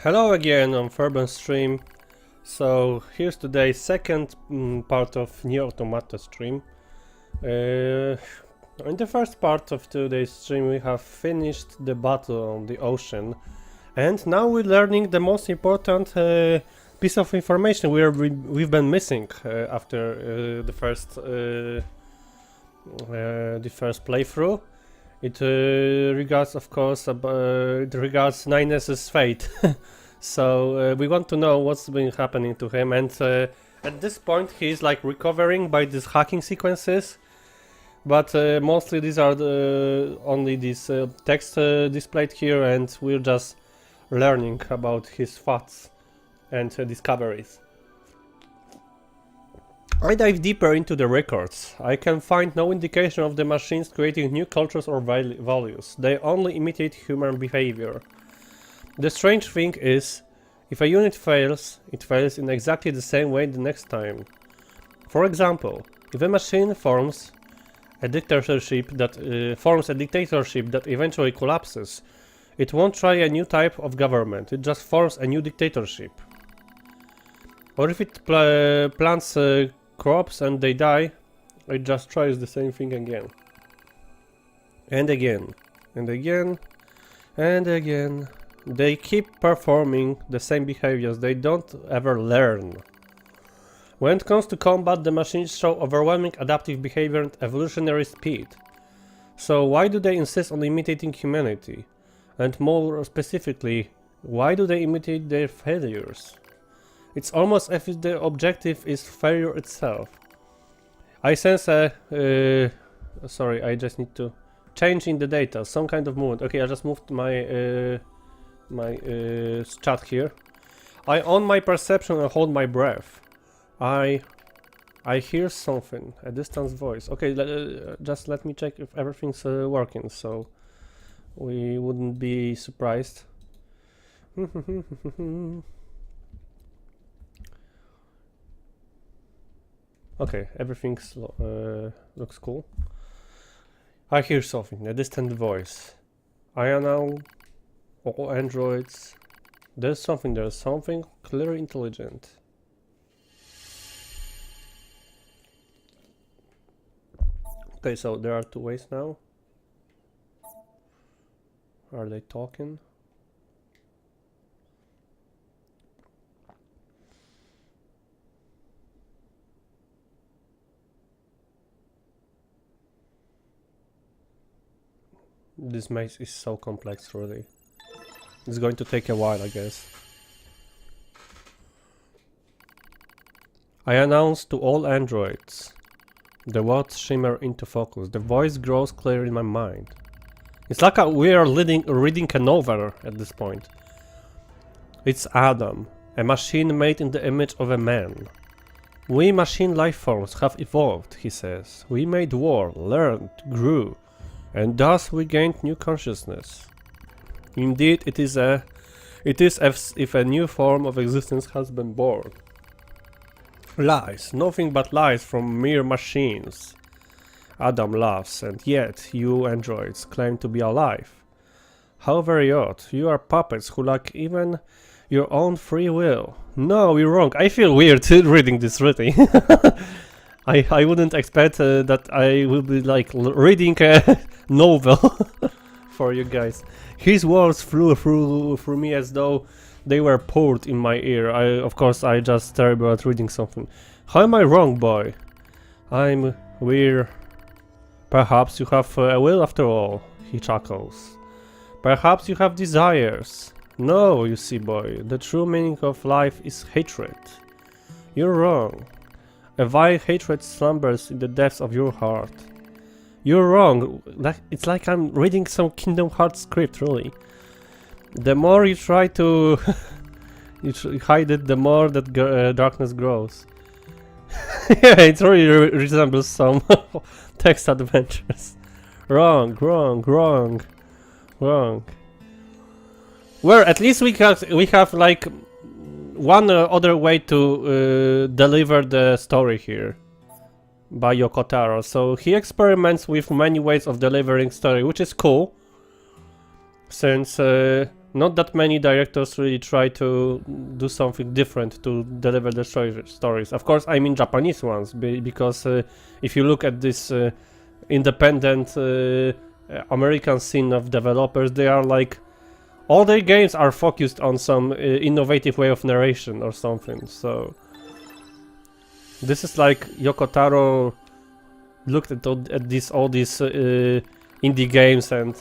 Hello again on Furbens stream. So here's today's second part of NieR Automata stream. In the first part of today's stream we have finished the battle on the ocean, and now we're learning the most important piece of information we've been missing after the first playthrough. It regards, of course, it regards NieR's fate. So we want to know what's been happening to him, and at this point he's like recovering by these hacking sequences, but mostly these are only these text displayed here, and we're just learning about his thoughts and discoveries. I dive deeper into the records. I can find no indication of the machines creating new cultures or values. They only imitate human behavior. The strange thing is, if a unit fails, it fails in exactly the same way the next time. For example, if a machine forms a dictatorship that eventually collapses, it won't try a new type of government, it just forms a new dictatorship. Or if it plants crops and they die, it just tries the same thing again. And again. And again. And again. They keep performing the same behaviors, they don't ever learn. When it comes to combat, the machines show overwhelming adaptive behavior and evolutionary speed. So why do they insist on imitating humanity? And more specifically, why do they imitate their failures? It's almost as if the objective is failure itself. I sense a... sorry, I just need to change in the data, some kind of movement. Okay, I just moved my chat here. I own my perception and hold my breath. I hear something, a distant voice. Okay, just let me check if everything's working, so we wouldn't be surprised. Okay, everything's looks cool. I hear something, a distant voice. I am now all androids. There's something clearly intelligent. Okay, so there are two ways now. Are they talking? This maze is so complex, really. It's going to take a while, I guess. I announce to all androids. The words shimmer into focus. The voice grows clear in my mind. It's like we are reading a novel at this point. It's Adam, a machine made in the image of a man. We machine life forms have evolved, he says. We made war, learned, grew, and thus we gained new consciousness. Indeed, it is as if a new form of existence has been born. Lies, nothing but lies from mere machines. Adam laughs, and yet you androids claim to be alive. How very odd, you are puppets who lack even your own free will. No, you're wrong, I feel weird reading this really. I wouldn't expect that I will be like reading a novel for you guys. His words flew through me as though they were poured in my ear. Of course, I just terrible at reading something. How am I wrong, boy? I'm weird. Perhaps you have a will after all, he chuckles. Perhaps you have desires. No, you see, boy, the true meaning of life is hatred. You're wrong. A vile hatred slumbers in the depths of your heart. You're wrong. It's like I'm reading some Kingdom Hearts script, really. The more you try to hide it, the more that darkness grows. Yeah, it really resembles some text adventures. Wrong. Well, at least we have like one other way to deliver the story here by Yoko Taro. So he experiments with many ways of delivering story, which is cool, since not that many directors really try to do something different to deliver the stories. Of course, I mean Japanese ones, because if you look at this independent American scene of developers, they are like, all their games are focused on some innovative way of narration or something. So this is like Yoko Taro looked at all these indie games and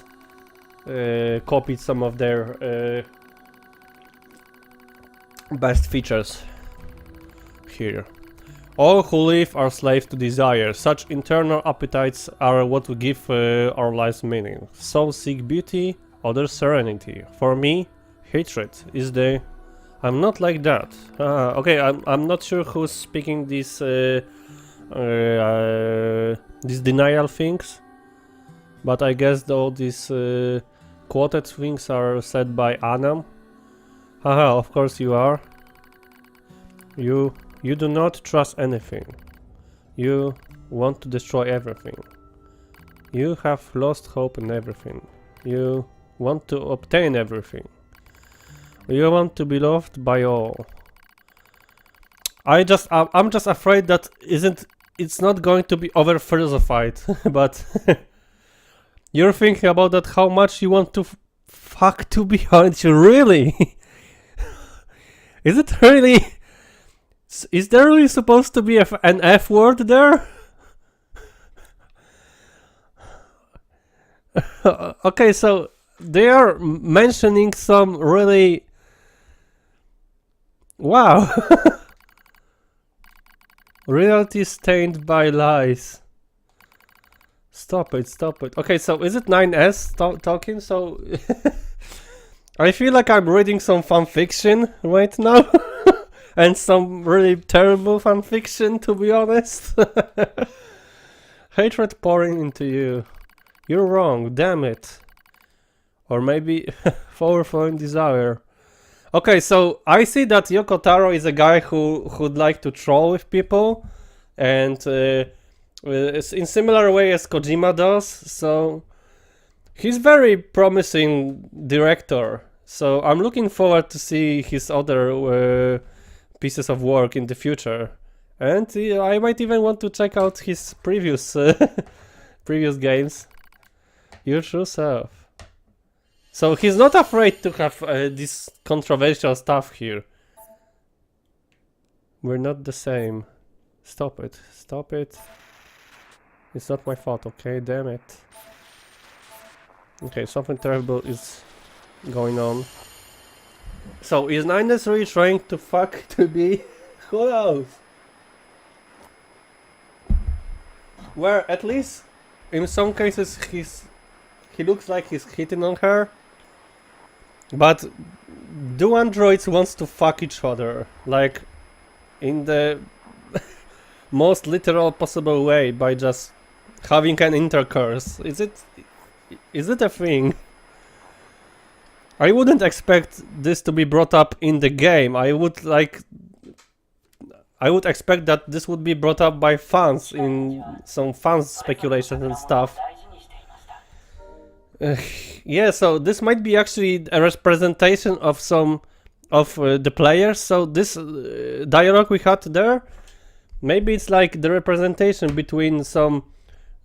copied some of their best features here. All who live are slaves to desire. Such internal appetites are what give our lives meaning. Some seek beauty, others serenity. For me, hatred is the... I'm not like that. Okay, I'm not sure who's speaking these denial things, but I guess all these quoted things are said by Anam. Haha, of course you are. You do not trust anything. You want to destroy everything. You have lost hope in everything. You want to obtain everything. You want to be loved by all. I'm just afraid that it's not going to be over philosophied, but you're thinking about that, how much you want to fuck, to be honest. Really? Is it really? Is there really supposed to be an F word there? Okay, so they are mentioning some really... Wow. Reality stained by lies. Stop it, stop it. Okay, so is it 9S talking? So I feel like I'm reading some fan fiction right now. And some really terrible fan fiction, to be honest. Hatred pouring into you. You're wrong, damn it. Or maybe overflowing desire. Okay, so I see that Yoko Taro is a guy who'd like to troll with people, and in similar way as Kojima does. So he's very promising director. So I'm looking forward to see his other pieces of work in the future, and I might even want to check out his previous previous games. Your true self. So he's not afraid to have this controversial stuff here. We're not the same. Stop it. Stop it. It's not my fault, okay? Damn it. Okay, something terrible is going on. So is Nines really trying to fuck to be? Who knows? Where at least in some cases he looks like he's hitting on her. But do androids wants to fuck each other, like in the most literal possible way, by just having an intercourse? Is it a thing? I wouldn't expect this to be brought up in the game. I would expect that this would be brought up by fans in some fans speculations and stuff. Yeah, so this might be actually a representation of some of the players. So this dialogue we had there, maybe it's like the representation between some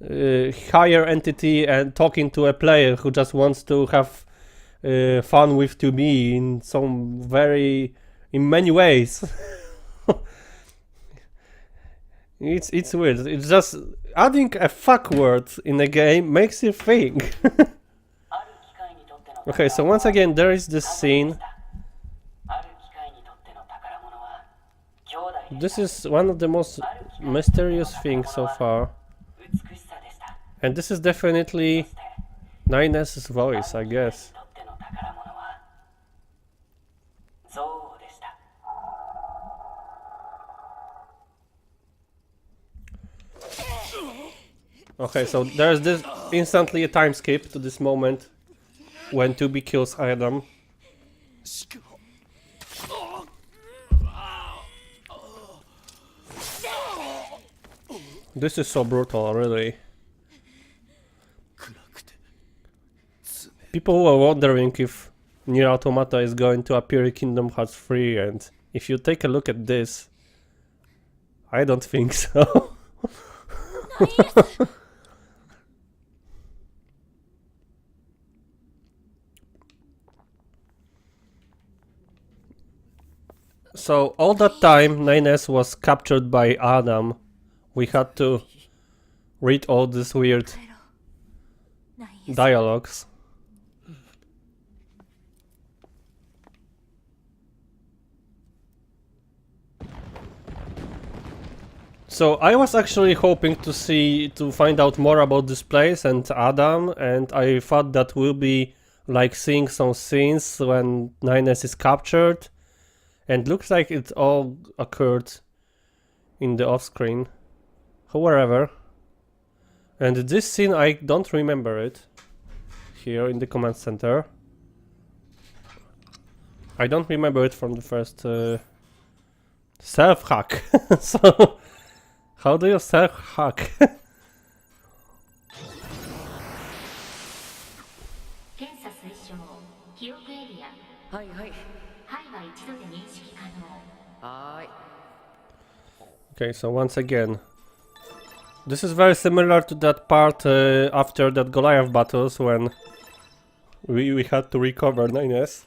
higher entity and talking to a player who just wants to have fun with 2B in many ways. It's weird. It's just adding a fuck word in a game makes you think. Okay, so once again there is this scene. This is one of the most mysterious things so far. And this is definitely 9S's voice, I guess. Okay, so there's this instantly a time skip to this moment when 2B kills Adam. This is so brutal, really. People were wondering if NieR Automata is going to appear in Kingdom Hearts 3, and if you take a look at this, I don't think so. So all that time 9S was captured by Adam. We had to read all these weird dialogues. So I was actually hoping to find out more about this place and Adam, and I thought that we'll be like seeing some scenes when 9S is captured, and looks like it all occurred in the off-screen. However, and this scene I don't remember it here in the command center. I don't remember it from the first self-hack. So how do you self-hack? はいはい。はいは一度で認識可能。はーい。 Okay, so once again, this is very similar to that part after that Goliath battles when we had to recover 9S.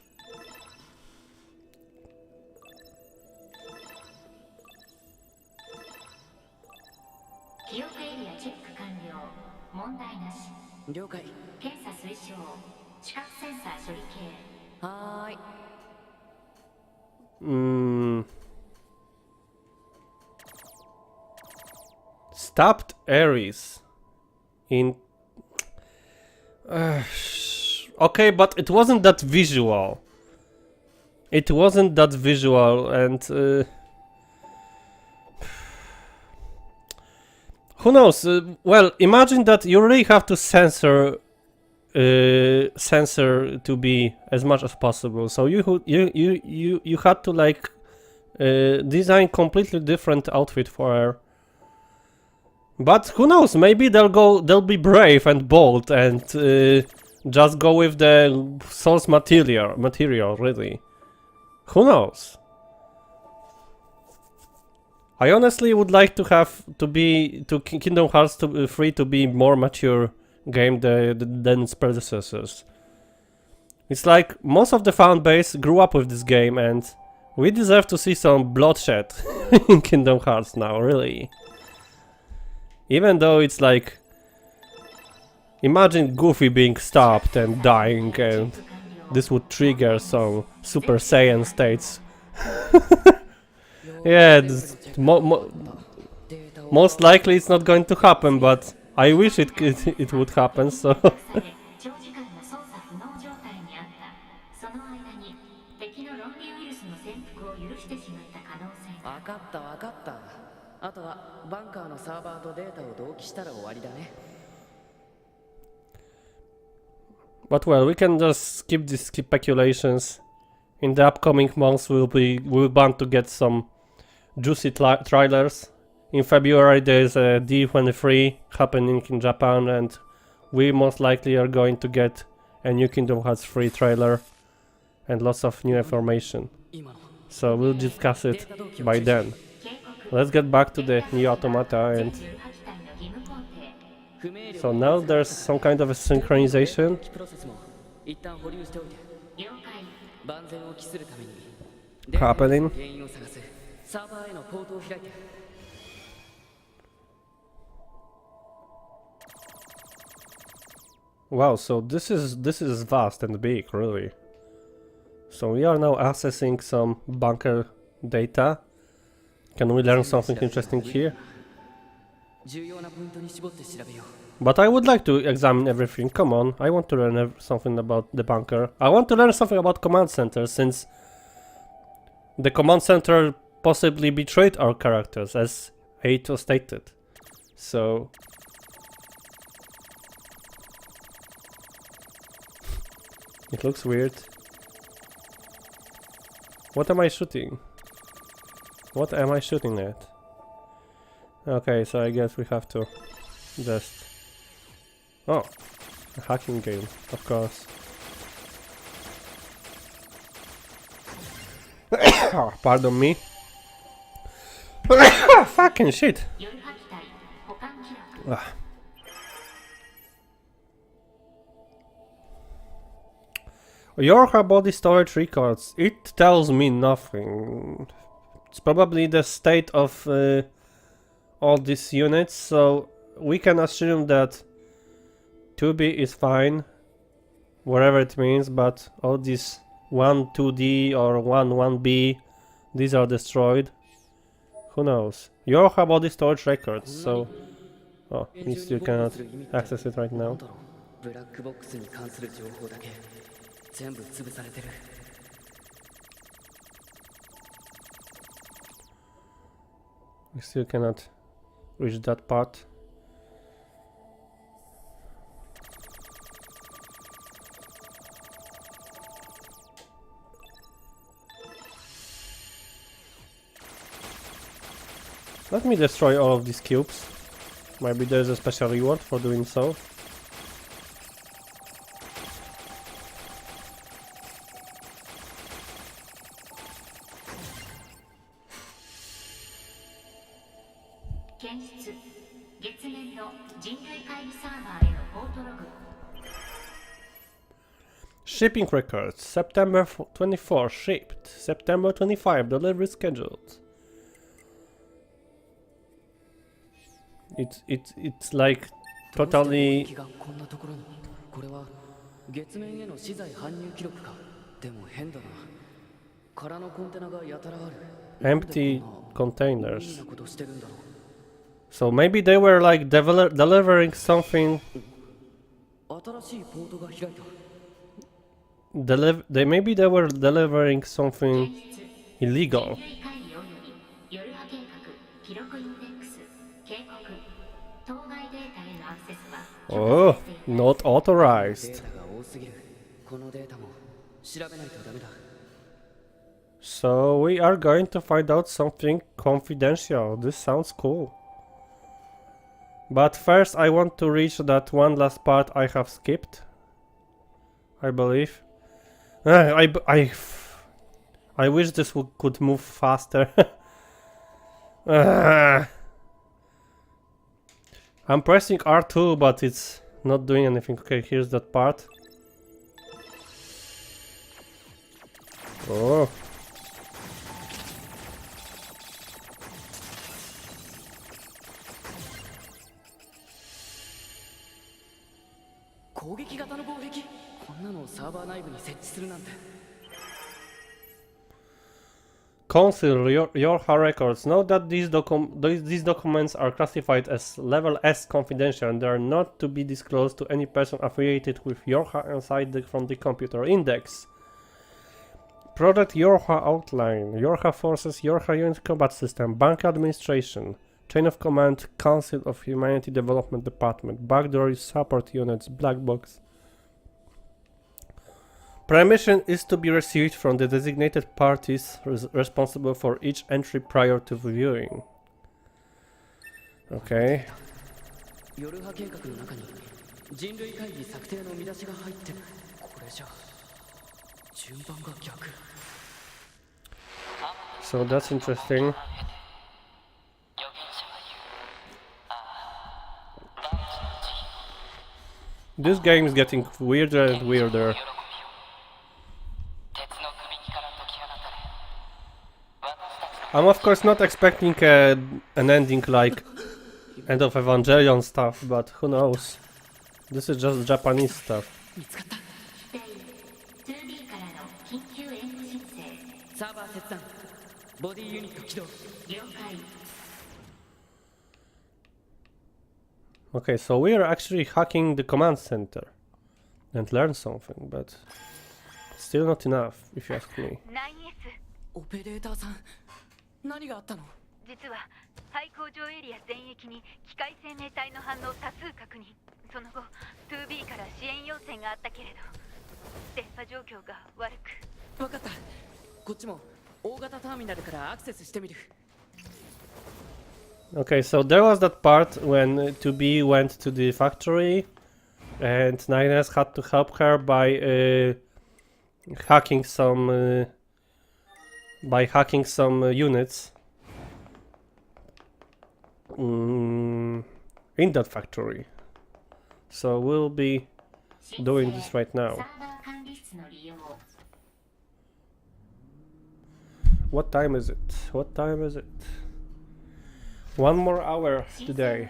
Stopped Ares in... okay, but it wasn't that visual. It wasn't that visual, and... who knows? Well, imagine that you really have to censor to be as much as possible. So you had to like design completely different outfit for her. But who knows? Maybe they'll be brave and bold and just go with the source material. Really, who knows? I honestly would like to have Kingdom Hearts 3 to be more mature game than its predecessors. It's like most of the fan base grew up with this game, and we deserve to see some bloodshed in Kingdom Hearts now, really. Even though it's like, imagine Goofy being stopped and dying, and this would trigger some Super Saiyan states. Yeah, most likely it's not going to happen, but I wish it would happen, so... But well, we can just skip these speculations. In the upcoming months we'll bound to get some juicy trailers. In February there's a D23 happening in Japan, and we most likely are going to get a new Kingdom Hearts 3 trailer and lots of new information. So we'll discuss it by then. Let's get back to the NieR Automata, and so now there's some kind of a synchronization happening. Wow, so this is vast and big, really. So we are now accessing some bunker data. Can we learn something interesting here? But I would like to examine everything. Come on, I want to learn something about the bunker. I want to learn something about command center, since the command center possibly betrayed our characters, as Eito stated. So... it looks weird. What am I shooting? What am I shooting at? Okay, so I guess we have to just... oh, a hacking game, of course. Pardon me. Fucking shit. Ah. Your body storage records. It tells me nothing. It's probably the state of all these units, so we can assume that 2B is fine, whatever it means, but all these 1 2D or 1B, these are destroyed. Who knows? Your body storage records, so... Oh, you still cannot access it right now. We still cannot reach that part. Let me destroy all of these cubes. Maybe there's a special reward for doing so. Shipping records. September 24 shipped. September 25 delivery scheduled. It's like totally empty containers. So maybe they were like delivering something. Maybe they were delivering something illegal. Oh, not authorized. So we are going to find out something confidential. This sounds cool. But first I want to reach that one last part I have skipped, I believe. I wish this could move faster. I'm pressing R2, but it's not doing anything. Okay, here's that part. Oh. Conceal your records. Note that these documents are classified as level S confidential and they are not to be disclosed to any person affiliated with Yorha aside from the computer index. Product Yorha outline, Yorha forces, Yorha unit combat system, bank administration, chain of command, Council of Humanity Development Department, backdoor support units, black box. Permission is to be received from the designated parties responsible for each entry prior to viewing. Okay. So that's interesting. This game is getting weirder and weirder. I'm of course not expecting an ending like End of Evangelion stuff, but who knows. This is just Japanese stuff. Okay, so we are actually hacking the command center and learn something, but still not enough, if you ask me. 実は廃工場エリア全域に機械生命体の反応多数確認。その後 2B から支援要請があったけれど電波状況が悪く。分かった。こっちも大型ターミナルからアクセスしてみる。Okay, so there was that part when 2B went to the factory and Nines had to help her by hacking some by hacking some units in that factory. So we'll be doing this right now. What time is it? What time is it? 1 more hour today.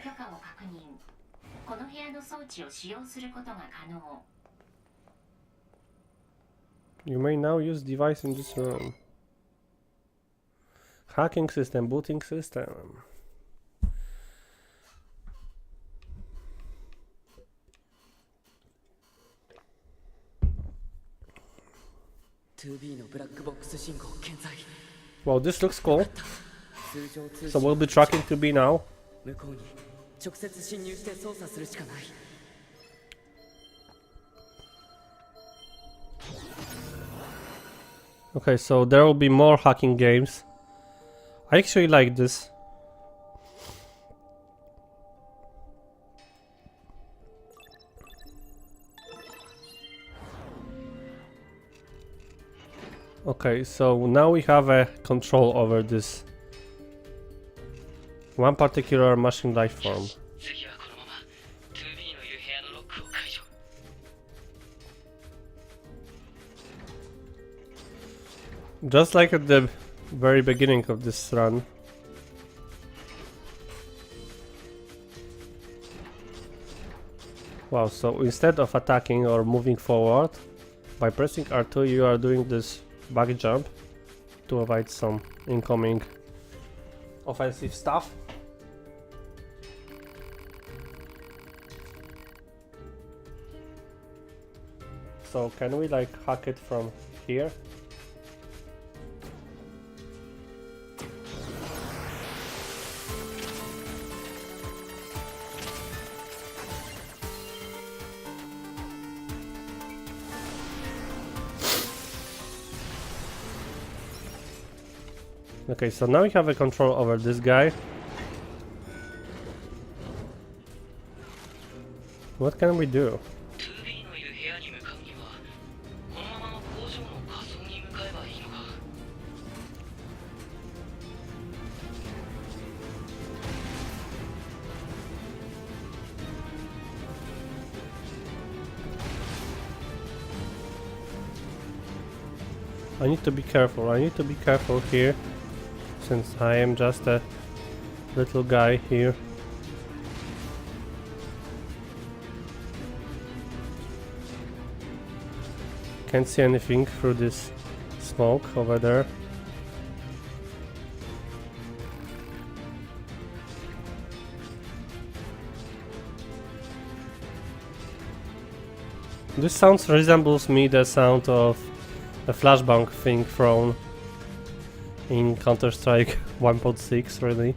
You may now use device in this room. Hacking system, booting system. Wow, this looks cool. So we'll be tracking 2B now. Okay, so there will be more hacking games. I actually like this. Okay, so now we have a control over this one particular machine life form. Just like at the very beginning of this run. Wow, so instead of attacking or moving forward, by pressing R2 you are doing this back jump to avoid some incoming offensive stuff. So can we like hack it from here? Okay, so now we have a control over this guy. What can we do? I need to be careful. I need to be careful here, since I am just a little guy here. Can't see anything through this smoke over there. This sound resembles me the sound of a flashbang thing thrown in Counter-Strike 1.6, really.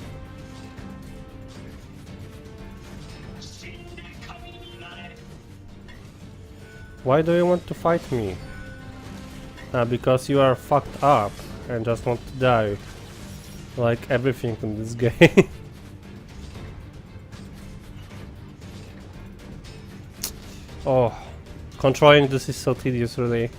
Why do you want to fight me? Because you are fucked up and just want to die. Like everything in this game. Oh, controlling this is so tedious, really.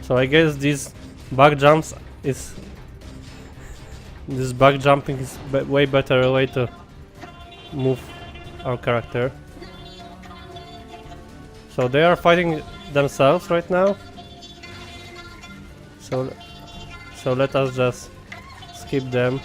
So I guess this back jumps is... This back jumping is way better way to move our character. So they are fighting themselves right now. So let us just skip them.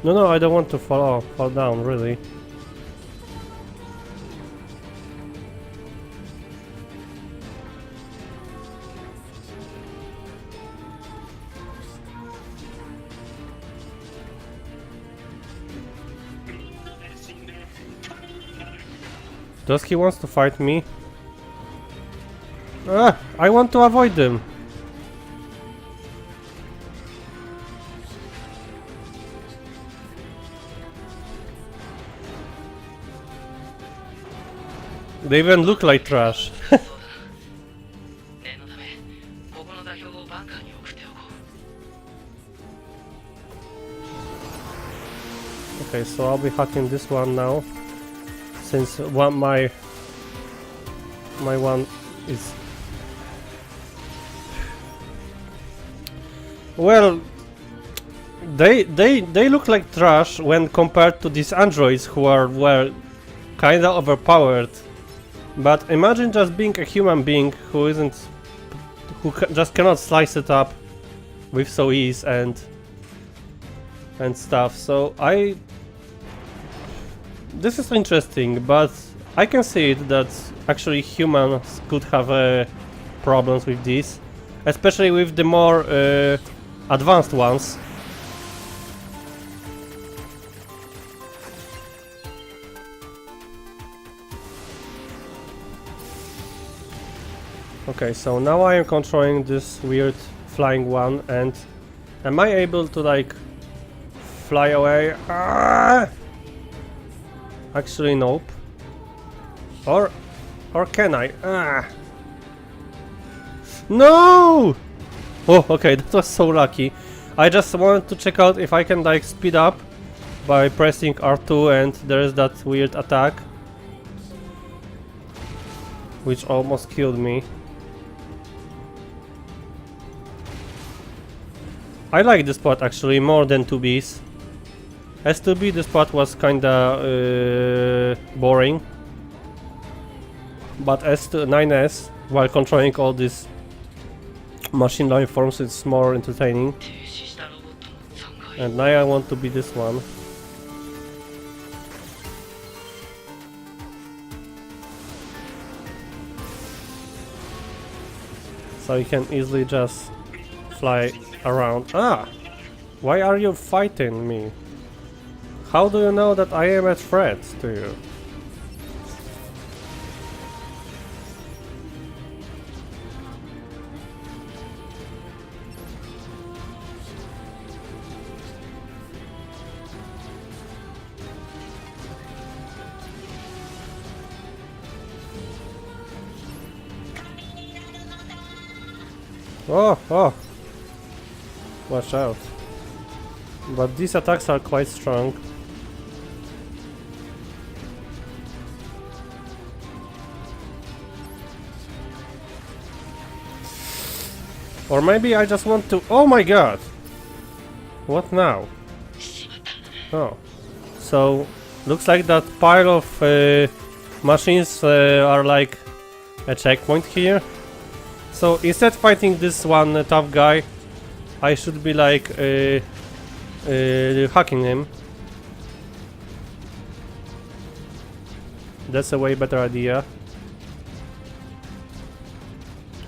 No, I don't want to fall down, really. Does he wants to fight me? Ah, I want to avoid them. They even look like trash. 念のためここの座標をバンカーに送っておこう。 Okay, so I'll be hacking this one now, since my one is... Well, they look like trash when compared to these androids who are, well, kinda overpowered. But imagine just being a human being who just cannot slice it up with so ease and stuff. So this is interesting, but I can see it that actually humans could have problems with this, especially with the more advanced ones. Okay, so now I am controlling this weird flying one, and am I able to like fly away? Ah! Actually, nope. Or can I? Ah! No! Oh, okay, that was so lucky. I just wanted to check out if I can like speed up by pressing R2, and there is that weird attack, which almost killed me. I like this spot actually more than 2B's. S2B, this spot was kinda boring, but S9S, while controlling all these machine life forms, it's more entertaining. And now I want to be this one. So you can easily just fly around. Ah! Why are you fighting me? How do you know that I am a threat to you? Oh, oh! Watch out. But these attacks are quite strong. Or maybe I just want to... Oh my god! What now? Oh. So, looks like that pile of machines are like a checkpoint here. So instead fighting this one tough guy, I should be like hacking him. That's a way better idea.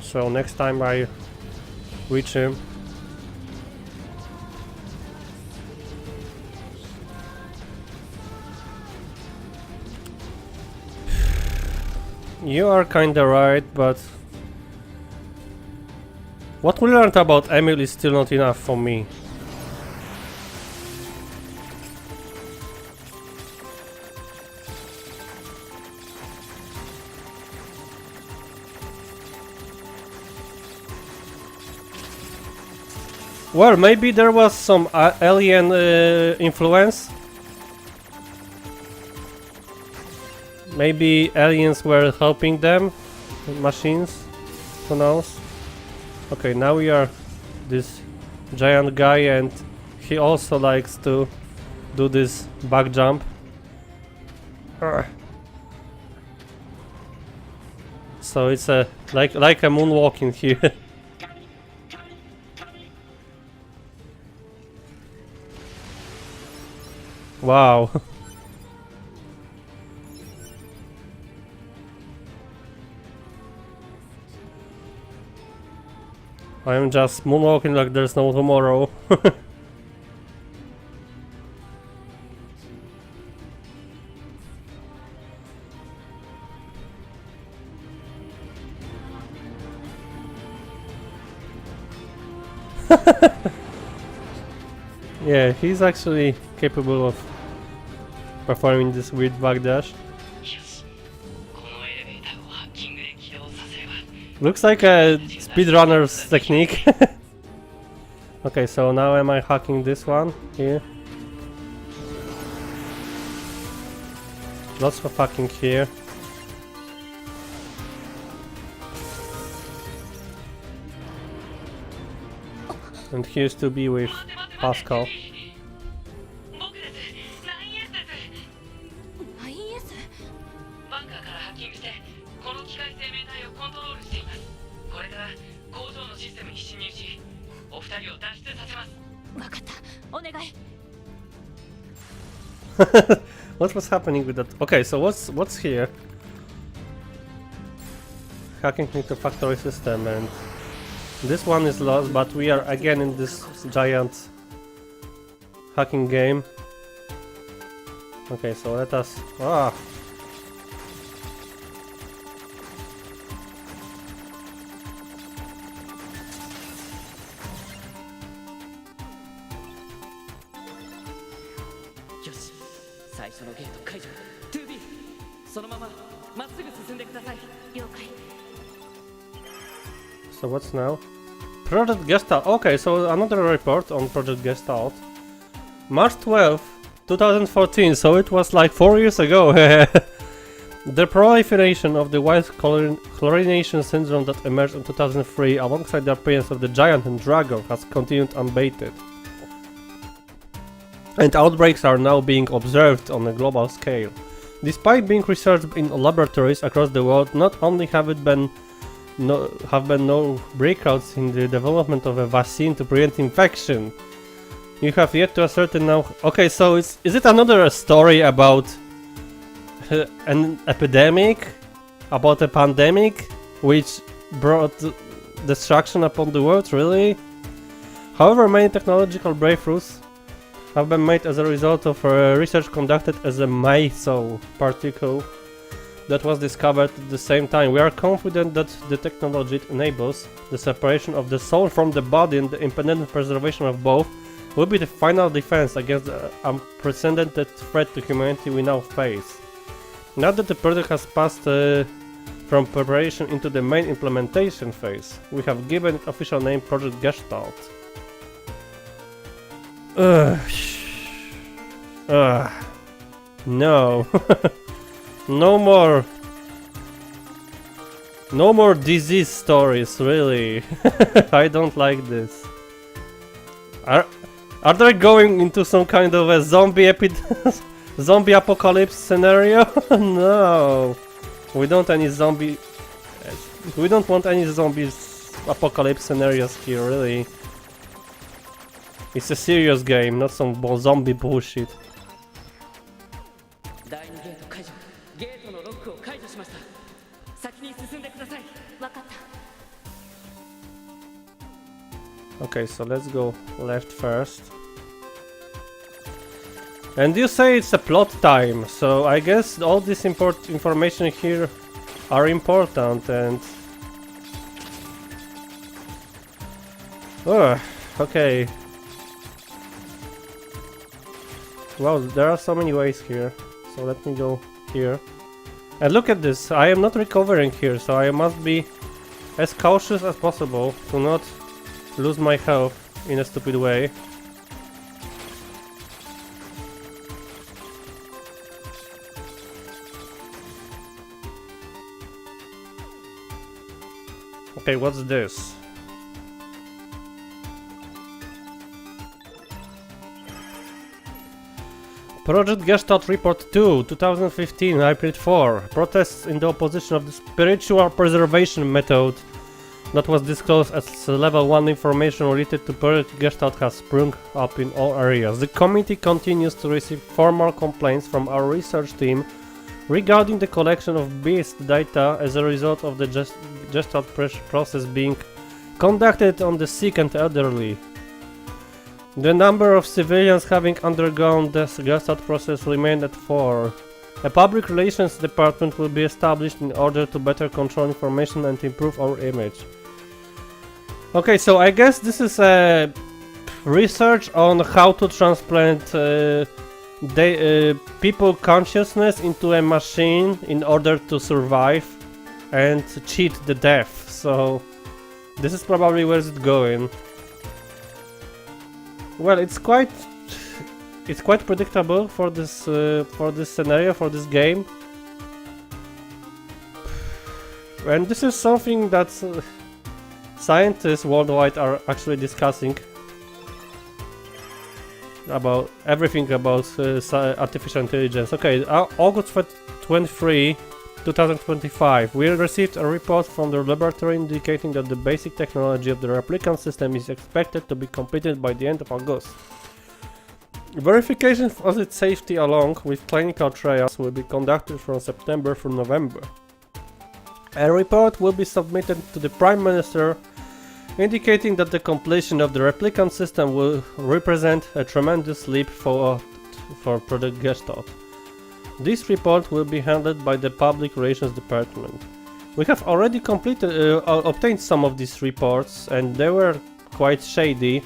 So next time I reach him, you are kinda right, but what we learned about Emil is still not enough for me. Well, maybe there was some alien influence. Maybe aliens were helping them, machines, who knows. Okay, now we are this giant guy, and he also likes to do this back jump. So it's a like a moonwalking here. Wow. I am just moonwalking like there's no tomorrow. Yeah, he's actually capable of performing this weird backdash. このエレベー Looks like a speedrunner's technique. Okay, so now am I hacking this one here? Lots of hacking here. And here's to be with Pascal. 9S バンカーからハッキングしてこの機械生命体をコントロールしています。これから工場のシステムに侵入し、お二人を脱出させます。分かったお願い What was happening with that? Okay, so what's here? Hacking into factory system, and this one is lost, but we are again in this giant hacking game. Okay, so let us... Ah! Yoshi, 最初のゲート解除。2B、そのまままっすぐ進んでください。了解 So what's now? Project Gestalt. Okay, so another report on Project Gestalt. March 12th, 2014, so it was like 4 years ago. The proliferation of the white chlorination syndrome that emerged in 2003 alongside the appearance of the giant and dragon has continued unabated. And outbreaks are now being observed on a global scale. Despite being researched in laboratories across the world, not only have been no breakouts in the development of a vaccine to prevent infection, you have yet to ascertain now. Okay, so is it another story about an epidemic, about a pandemic, which brought destruction upon the world? Really? However, many technological breakthroughs have been made as a result of research conducted as a meso particle that was discovered at the same time. We are confident that the technology enables the separation of the soul from the body and the independent preservation of both will be the final defense against the unprecedented threat to humanity we now face. Now that the project has passed from preparation into the main implementation phase, we have given it official name Project Gestalt. No. No more disease stories, really. I don't like this. Are they going into some kind of a zombie zombie apocalypse scenario? No. We don't want any zombie apocalypse scenarios here, really. It's a serious game, not some zombie bullshit. 第2ゲート解除。ゲートのロックを解除しました。先に進んでください。分かった Okay, so let's go left first. And you say it's a plot time, so I guess all this information here are important and... Okay. Wow, there are so many ways here. So let me go here. And look at this, I am not recovering here, so I must be as cautious as possible to not lose my health in a stupid way. Okay, what's this? Project Gestalt Report 2, 2015, April 4. Protests in the opposition of the spiritual preservation method that was disclosed as level 1 information related to Project Gestalt has sprung up in all areas. The committee continues to receive formal complaints from our research team regarding the collection of beast data as a result of the Gestalt process being conducted on the sick and elderly. The number of civilians having undergone the Gestalt process remained at 4. A public relations department will be established in order to better control information and improve our image. Okay, so I guess this is a research on how to transplant people consciousness into a machine in order to survive and cheat the death. So this is probably where it's going. Well, it's quite predictable for this scenario, for this game. And this is something that scientists worldwide are actually discussing about everything about artificial intelligence. Okay, August 23, 2025. We received a report from the laboratory indicating that the basic technology of the replicant system is expected to be completed by the end of August. Verification of its safety along with clinical trials will be conducted from September through November. A report will be submitted to the Prime Minister indicating that the completion of the replicant system will represent a tremendous leap forward for Project Gestalt. This report will be handled by the Public Relations Department. We have already obtained some of these reports, and they were quite shady,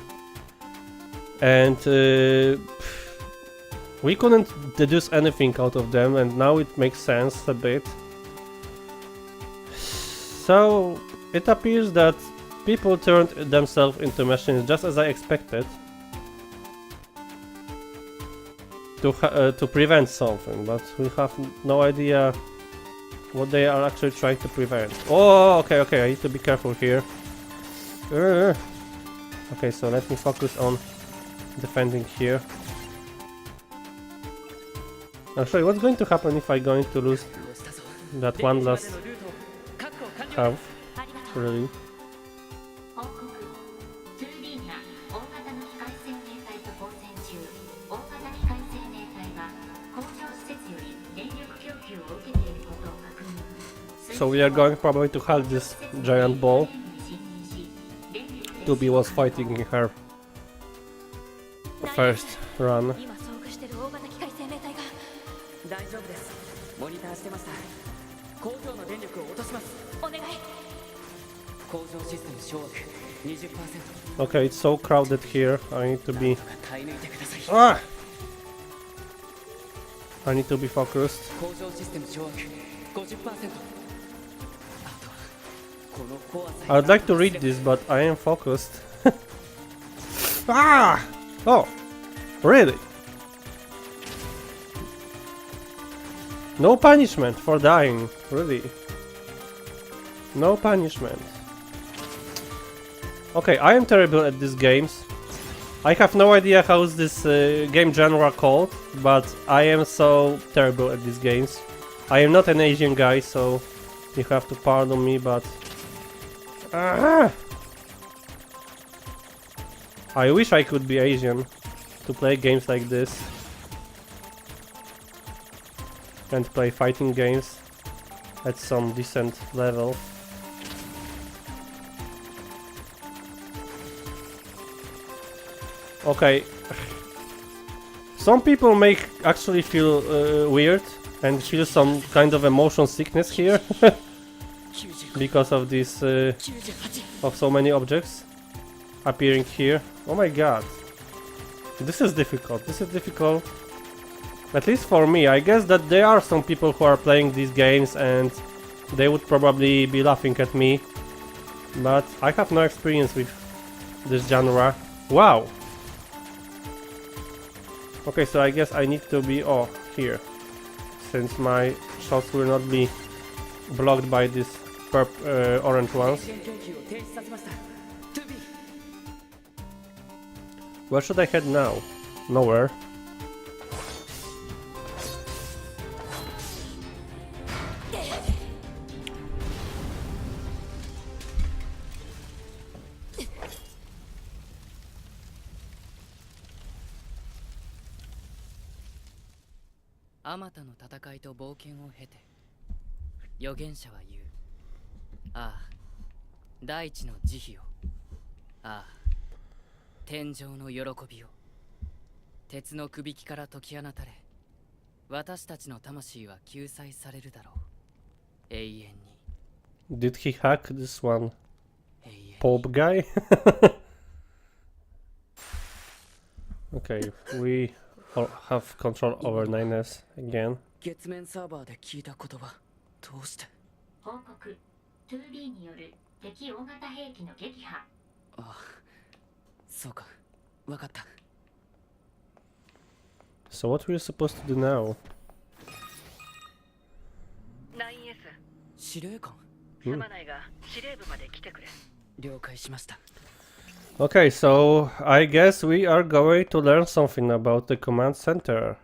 and we couldn't deduce anything out of them, and now it makes sense a bit. So it appears that people turned themselves into machines, just as I expected, to prevent something, but we have no idea what they are actually trying to prevent. Oh, okay, I need to be careful here. Okay, so let me focus on defending here. Actually, what's going to happen if I'm going to lose that one last half? Really? 報告 2B が大型の機械生命体と交戦中。大型機械生命体は工場施設より電力供給を受けていることを確認。 So we are going probably to have this giant ball. 2B was fighting in her first run. 今遭遇してる大型機械生命体が大丈夫です。モニターしてました。工場の電力を落とします。お願い。工場システム掌握 20%。 Okay, it's so crowded here. I need to be. 耐え抜いてください。Ah! I need to be focused. 工場システム掌握 50%。 あとはこのコアさえ I'd like to read this, but I am focused. Ah! Oh, really? No punishment for dying, really. No punishment. Okay, I am terrible at these games. I have no idea how is this game genre called, but I am so terrible at these games. I am not an Asian guy, so you have to pardon me, but... I wish I could be Asian to play games like this and play fighting games at some decent level. Okay, some people make actually feel weird and feel some kind of emotion sickness here because of this of so many objects appearing here. Oh my god, this is difficult. This is difficult, at least for me. I guess that there are some people who are playing these games and they would probably be laughing at me, but I have no experience with this genre. Wow. Okay, so I guess I need to be here, since my shots will not be blocked by these orange ones. Where should I head now? Nowhere. Automata の戦いと冒険を経て預言者は言う。ああ、大地の慈悲を。ああ、天上の喜びを。鉄のくびきから解き放たれ、私たちの魂は救済されるだろう。永遠に。Did he hack this one 永遠に。 Pope guy? Okay, we have control over 9S again. 月面サーバーで聞いた言葉、どうして報告 2B による敵大型兵器の撃破。あ、そうか。わかった。 So what are we supposed to do now? 9S 司令官。すまないが司令部まで来てくれ。了解しました。 Okay, so I guess we are going to learn something about the command center,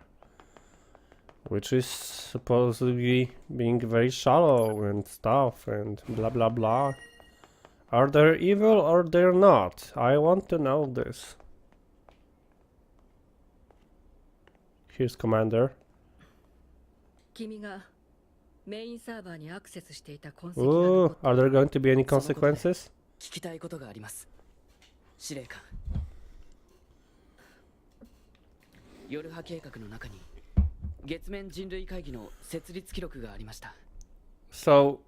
which is supposedly being very shallow and stuff and blah blah blah. Are they evil or they're not? I want to know this. Here's Commander. 君がメインサーバーにアクセスしていた痕跡が Ooh, 残って are there going to be any consequences? 聞きたいことがあります。司令官。夜波計画の中に月面人類会議の設立記録がありました。 So,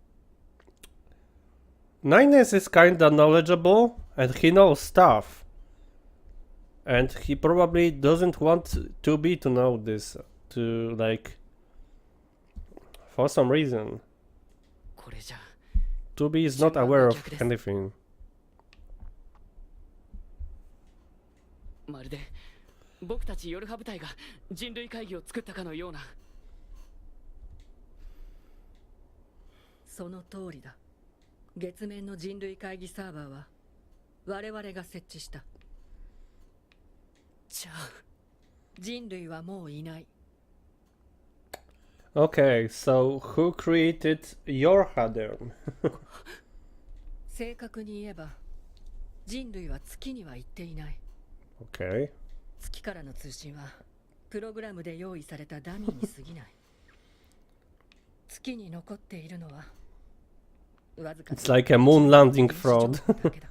9S is kinda knowledgeable and he knows stuff. And he probably doesn't want 2B to know this, to like, for some reason. これじゃ 2B is not aware of anything. まるで僕たち夜波部隊が人類会議を作ったかのような。その通りだ。月面の人類会議サーバーは我々が設置した。じゃあ人類はもういない。 Okay, so who created your Hadern? 正確に言えば人類は月には行っていない。 Okay. 月からの通信はプログラムで用意されたダミーに過ぎない。月に残っているのはわずか It's like a moon landing fraud. だけだ。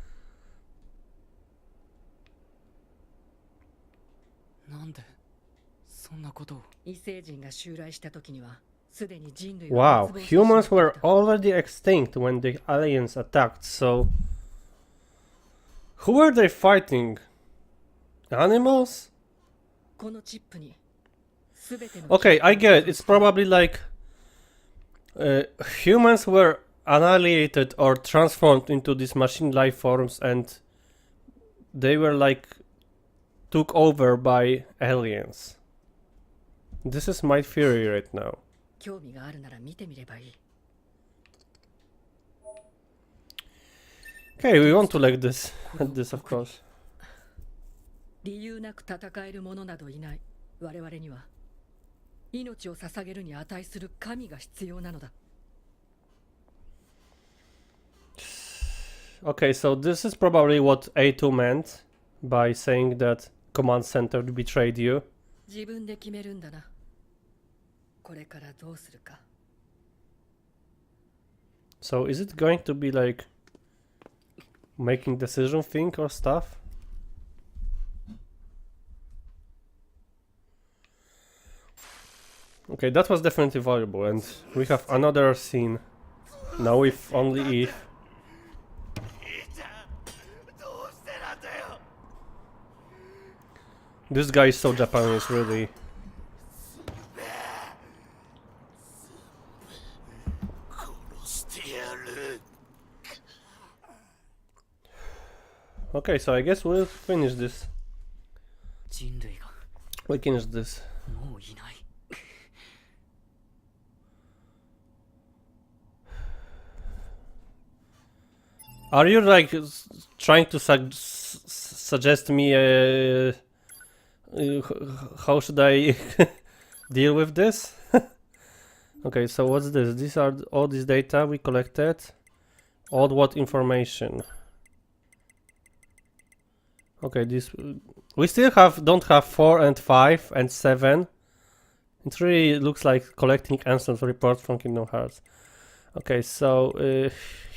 なんでそんなことを。異星人が襲来した時にはすでに人類は Wow, 滅亡してしま humans ってい were た。 already extinct when the aliens attacked, so... Who were they fighting? Animals? このチップに全ての Okay, I get it. It's probably like... humans were annihilated or transformed into these machine life forms and they were like took over by aliens. This is my theory right now. 興味があるなら見てみればいい。 Okay, we want to like this. This of course. 理由なく戦える者などいない。我々には命を捧げるに値する神が必要なのだ。 Okay, so this is probably what A2 meant by saying that command center betrayed you. 自分で決めるんだな。これからどうするか。 So is it going to be like making decision thing or stuff? Okay, that was definitely valuable, and we have another scene. Now if only if. This guy is so Japanese, really. Okay, so I guess we'll finish this. 人類が We finish this. もういない。 Are you like trying to suggest me how should I deal with this? Okay, so what's this? These are all this data we collected. All what information? Okay, this we still don't have 4 and 5 and 7. It really looks like collecting answers reports from Kingdom Hearts. Okay, so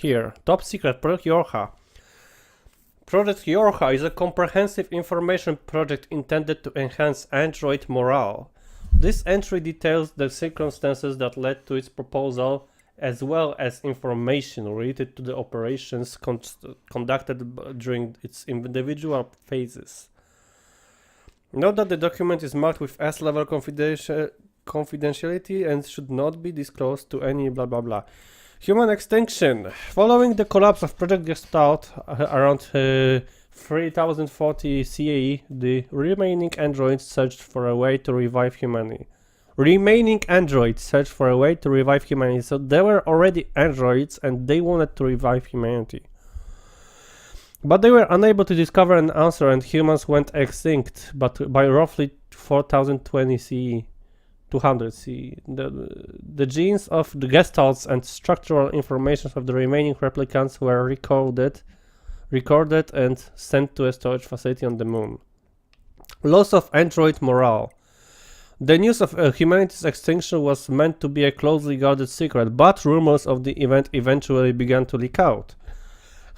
here, top secret Project Yorha. Project Yorha is a comprehensive information project intended to enhance android morale. This entry details the circumstances that led to its proposal, as well as information related to the operations conducted during its individual phases. Note that the document is marked with S-level confidentiality and should not be disclosed to any blah blah blah. Human extinction. Following the collapse of Project Gestalt around 3040 CE, the remaining androids searched for a way to revive humanity. So there were already androids and they wanted to revive humanity. But they were unable to discover an answer and humans went extinct but by roughly 4020 CE. 200 CE. The genes of the gestalts and structural information of the remaining replicants were recorded and sent to a storage facility on the moon. Loss of android morale. The news of humanity's extinction was meant to be a closely guarded secret, but rumors of the event eventually began to leak out.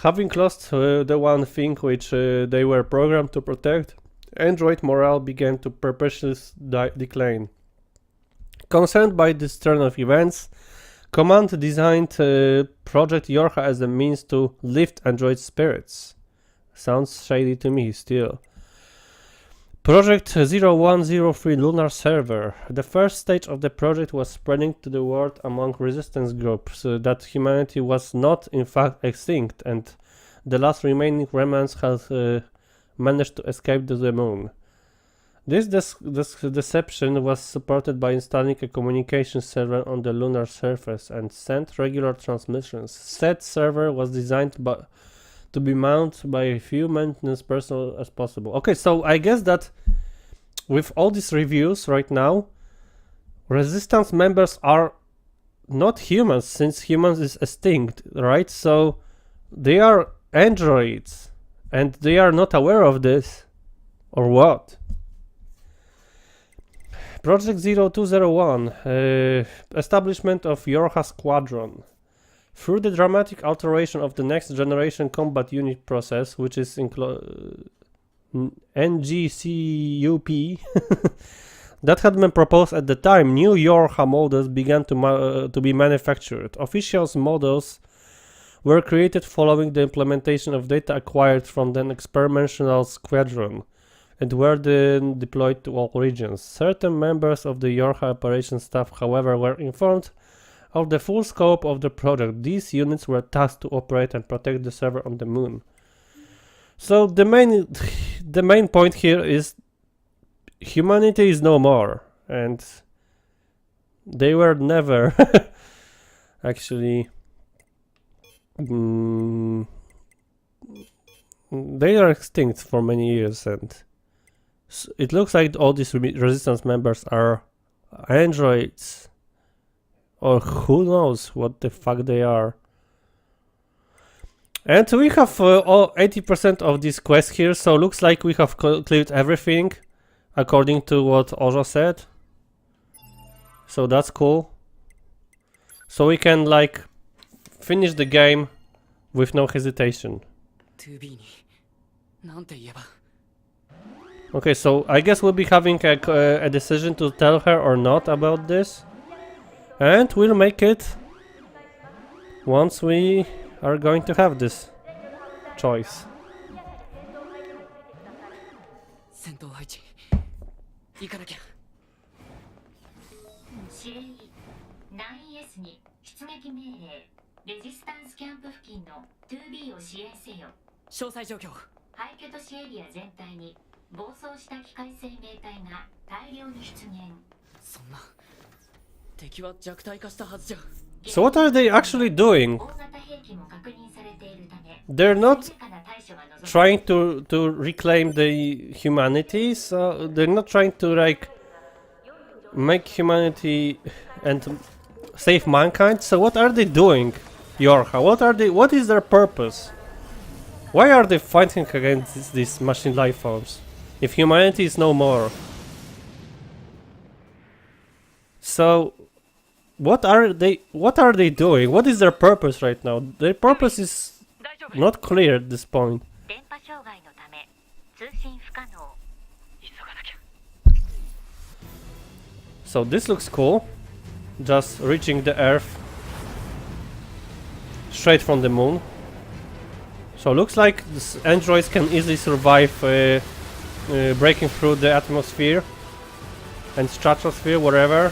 Having lost the one thing which they were programmed to protect, android morale began to perpetuously decline. Concerned by this turn of events, Command designed Project Yorha as a means to lift android spirits. Sounds shady to me still. Project 0103 Lunar Server. The first stage of the project was spreading to the world among resistance groups that humanity was not in fact extinct and the last remaining remnants had managed to escape to the moon. This deception was supported by installing a communication server on the lunar surface and sent regular transmissions. Said server was designed to be mounted by a few maintenance personnel as possible. Okay, so I guess that with all these reviews right now, resistance members are not humans, since humans is extinct, right? So they are androids and they are not aware of this, or what? Project 0201, establishment of Yorha Squadron. Through the dramatic alteration of the next generation combat unit process, which is NGCUP, that had been proposed at the time, new Yorha models began to be manufactured. Official models were created following the implementation of data acquired from the experimental squadron, and were then deployed to all regions. Certain members of the Yorha operations staff, however, were informed of the full scope of the project. These units were tasked to operate and protect the server on the moon. So the main point here is humanity is no more, and they were never actually they are extinct for many years, and it looks like all these resistance members are androids, or who knows what the fuck they are. And we have all 80% of this quest here, so looks like we have cleared everything according to what Ojo said. So that's cool. So we can like finish the game with no hesitation. Okay, so I guess we'll be having a decision to tell her or not about this. And we'll make it once we are going to have this choice. 戦闘配置行かなきゃ。指令 9S に出撃命令レジスタンスキャンプ付近の 2B を支援せよ。詳細状況。廃墟都市エリア全体に暴走した機械生命体が大量に出現。そんな敵は弱体化したはずじゃ。 So what are they actually doing? 大型兵器も確認されているため They're not 速やかな対処が望まれる。 trying to reclaim the humanity, so they're not trying to like make humanity and save mankind. So what are they doing, Yorha? What is their purpose? Why are they fighting against these machine life forms if humanity is no more? So what are they doing? What is their purpose right now? Their purpose is not clear at this point. 電波障害のため通信不可能。 急がなきゃ。 So this looks cool. Just reaching the Earth straight from the moon. So looks like this androids can easily survive breaking through the atmosphere and stratosphere, whatever.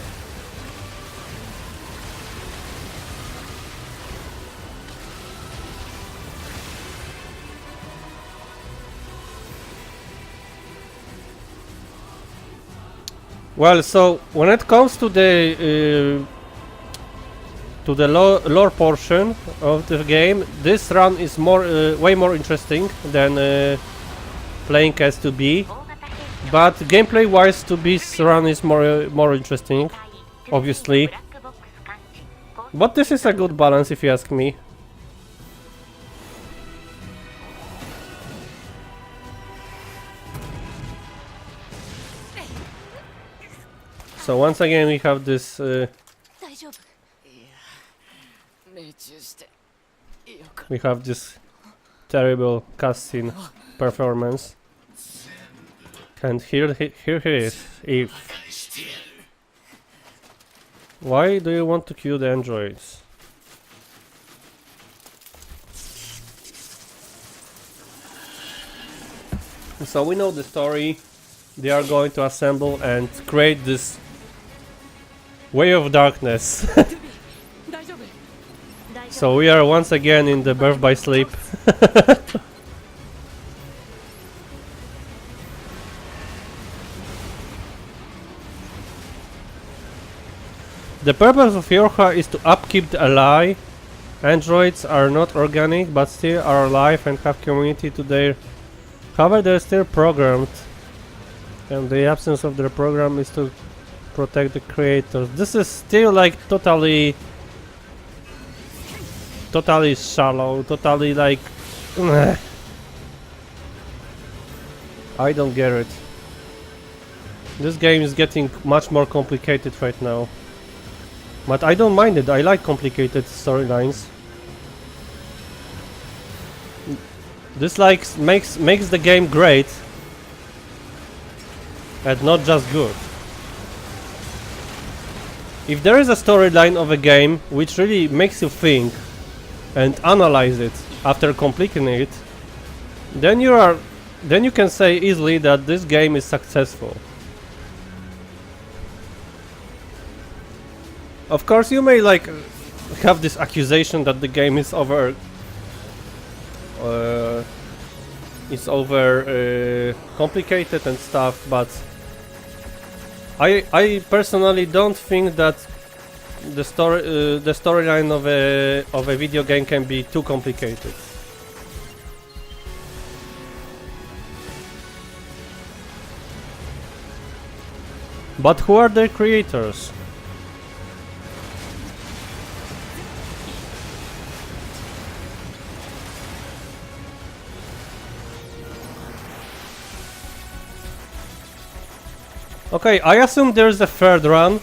Well, so when it comes to the lore portion of the game, this run is way more interesting than playing as 2B. But gameplay-wise, 2B's run is more interesting, obviously. But this is a good balance, if you ask me. So once again, we have this. 大丈夫 命中してよかっ We have this terrible cutscene performance. And here he is. If why do you want to kill the androids? So we know the story. They are going to assemble and create this way of darkness. 大丈夫 So we are once again in the birth by sleep. The purpose of Yorha is to upkeep the ally. Androids are not organic but still are alive and have community to their... However, they're still programmed. And the absence of their program is to protect the creators. This is still like totally shallow, totally like... I don't get it. This game is getting much more complicated right now. But I don't mind it, I like complicated storylines. This like makes the game great and not just good. If there is a storyline of a game which really makes you think and analyze it after completing it, then you can say easily that this game is successful. Of course, you may like have this accusation that the game is complicated and stuff, but I personally don't think that the storyline of a video game can be too complicated. But who are their creators? Okay, I assume there's a third run,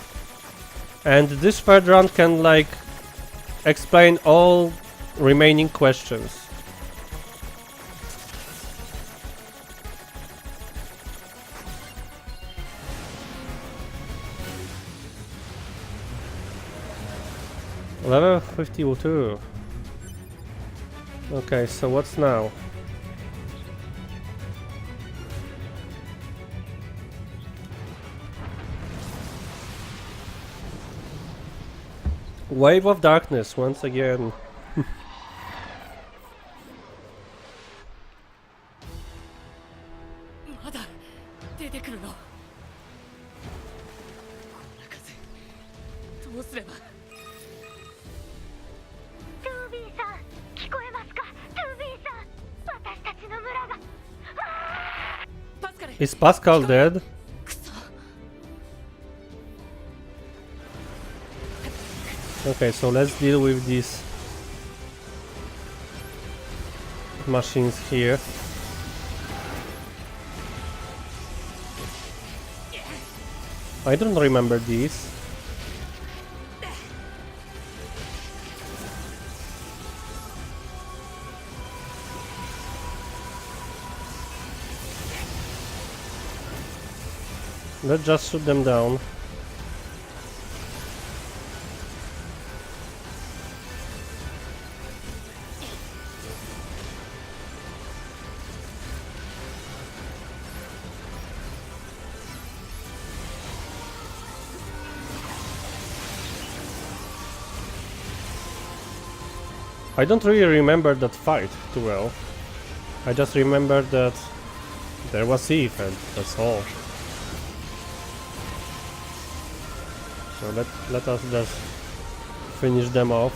and this third run can like explain all remaining questions. Level 52. Okay, so what's now? Wave of darkness once again. まだ出てくるのこんな風どうすれば 2B さん聞こえますか 2B さん私たちの村が パスカル Is Pascal dead? クソ Okay, so let's deal with these machines here. I don't remember these. Let's just shoot them down. I don't really remember that fight too well. I just remember that there was Eve and that's all. So let us just finish them off.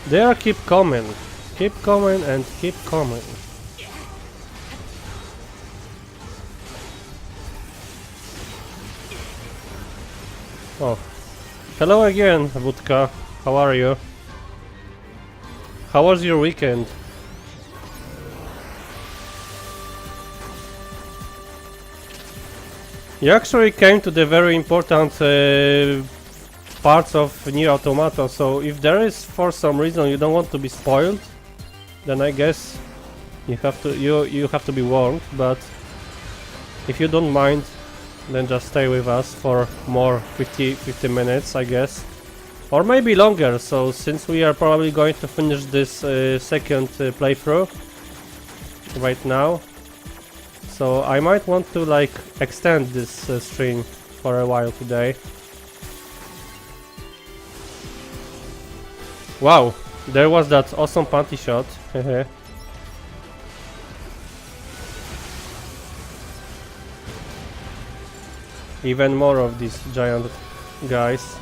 There, keep coming and keep coming. Oh, hello again, Wódka. How are you? How was your weekend? You actually came to the very important parts of NieR Automata, so if there is for some reason you don't want to be spoiled, then I guess you have to be warned. But if you don't mind, then just stay with us for more 50 minutes, I guess, or maybe longer. So since we are probably going to finish this second playthrough right now, so I might want to like extend this stream for a while today. Wow, there was that awesome panty shot. Even more of these giant guys.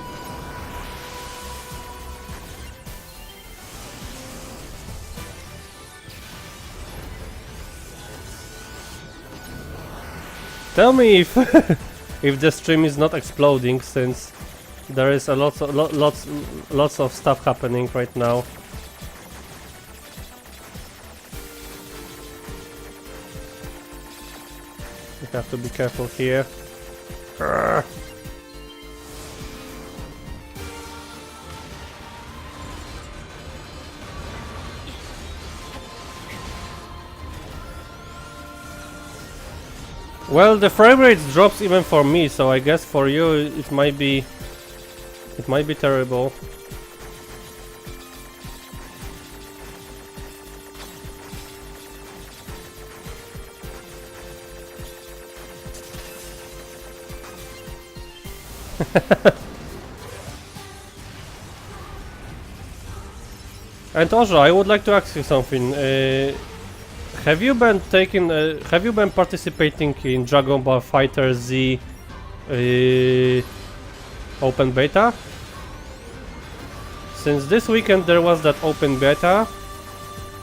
Tell me if if the stream is not exploding, since there is a lots of stuff happening right now. You have to be careful here. Urgh. Well, the frame rate drops even for me, so I guess for you it might be terrible. And also, I would like to ask you something. Have you been participating in Dragon Ball Fighter Z open beta? Since this weekend there was that open beta,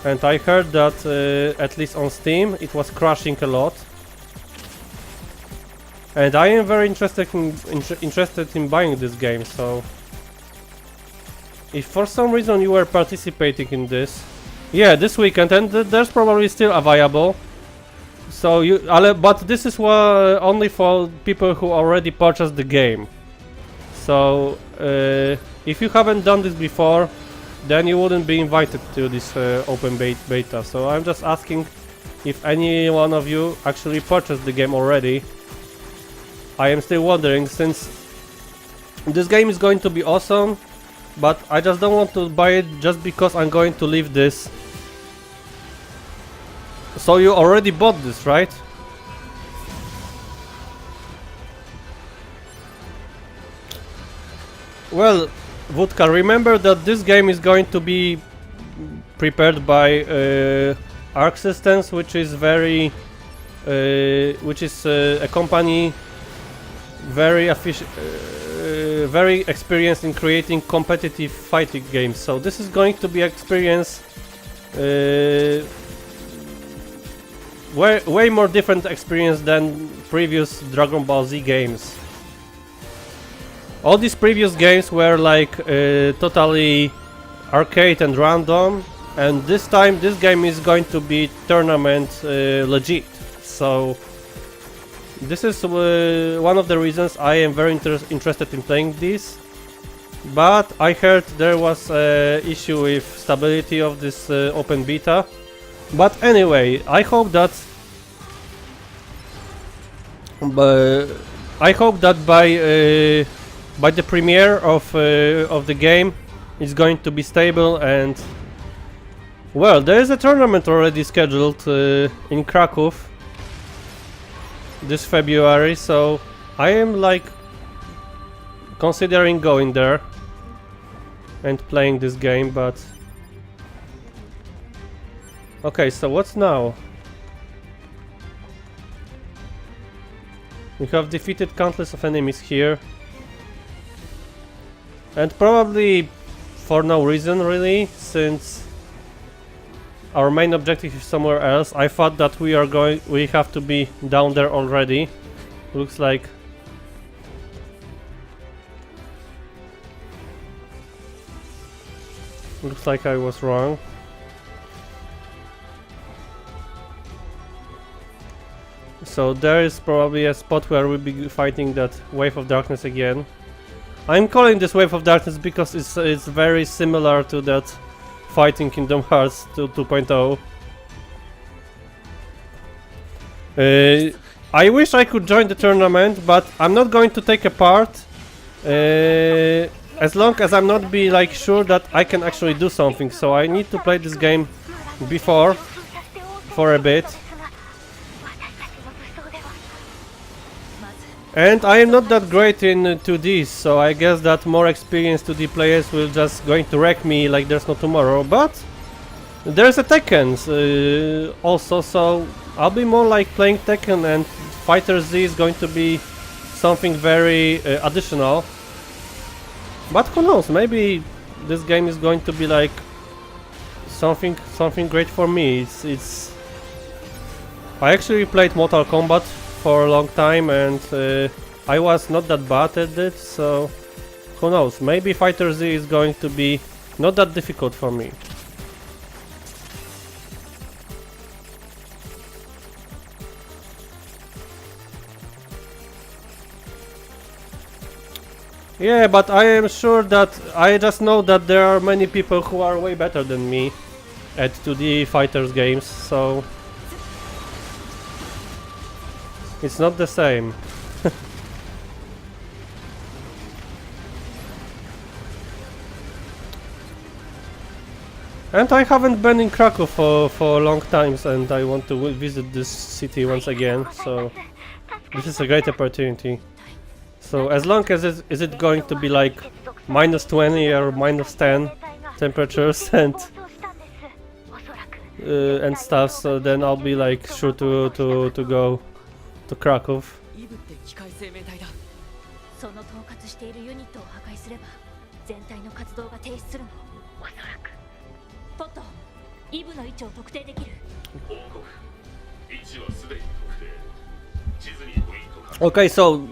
and I heard that at least on Steam it was crashing a lot. And I am very interested in buying this game, so if for some reason you were participating in this, yeah, this weekend, and there's probably still available. So but this is only for people who already purchased the game. So if you haven't done this before, then you wouldn't be invited to this open beta. So I'm just asking if any one of you actually purchased the game already. I am still wondering, since this game is going to be awesome, but I just don't want to buy it just because I'm going to leave this. So you already bought this, right? Well, Wódka, remember that this game is going to be prepared by Arc Systems, which is a company very experienced in creating competitive fighting games. So this is going to be experience way more different experience than previous Dragon Ball Z games. All these previous games were like totally arcade and random, and this time this game is going to be tournament legit. So this is one of the reasons I am very interested in playing this. But I heard there was an issue with stability of this open beta. But anyway, I hope that by the premiere of the game, it's going to be stable. And well, there is a tournament already scheduled in Krakow this February, so I am like considering going there and playing this game, but... Okay, so what's now? We have defeated countless of enemies here. And probably for no reason really, since our main objective is somewhere else. I thought that we have to be down there already. Looks like I was wrong. So there is probably a spot where we'll be fighting that Wave of Darkness again. I'm calling this Wave of Darkness because it's very similar to that fighting Kingdom Hearts 2.0. I wish I could join the tournament, but I'm not going to take a part as long as I'm not be like sure that I can actually do something. So I need to play this game before for a bit. And I am not that great in 2D, so I guess that more experienced 2D players will just going to wreck me like there's no tomorrow. But there's a Tekken also, so I'll be more like playing Tekken, and Fighter Z is going to be something very additional. But who knows? Maybe this game is going to be like something great for me. I actually played Mortal Kombat for a long time, and I was not that bad at it, so who knows, maybe Fighter Z is going to be not that difficult for me. Yeah, but I am sure that I just know that there are many people who are way better than me at 2D fighters games, so it's not the same. And I haven't been in Krakow for a long time, and I want to visit this city once again, so this is a great opportunity. So as long as is it going to be like -20 or -10 temperatures and stuff, so then I'll be like sure to go to Krakow. イブって機械生命体だ。その統括しているユニットを破壊すれば全体の活動が停止するの。おそらくトット、イブの位置を特定できる。報告。位置はすでに特定。地図にポイント。Okay, so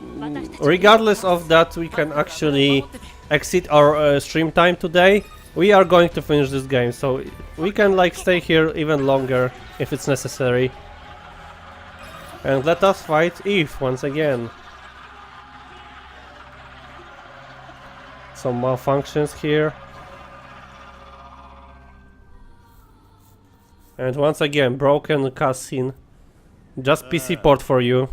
regardless of that, we can actually exceed our stream time today. We are going to finish this game, so we can like stay here even longer if it's necessary. And let us fight Eve once again. Some malfunctions here. And once again, broken cutscene. Just PC port for you.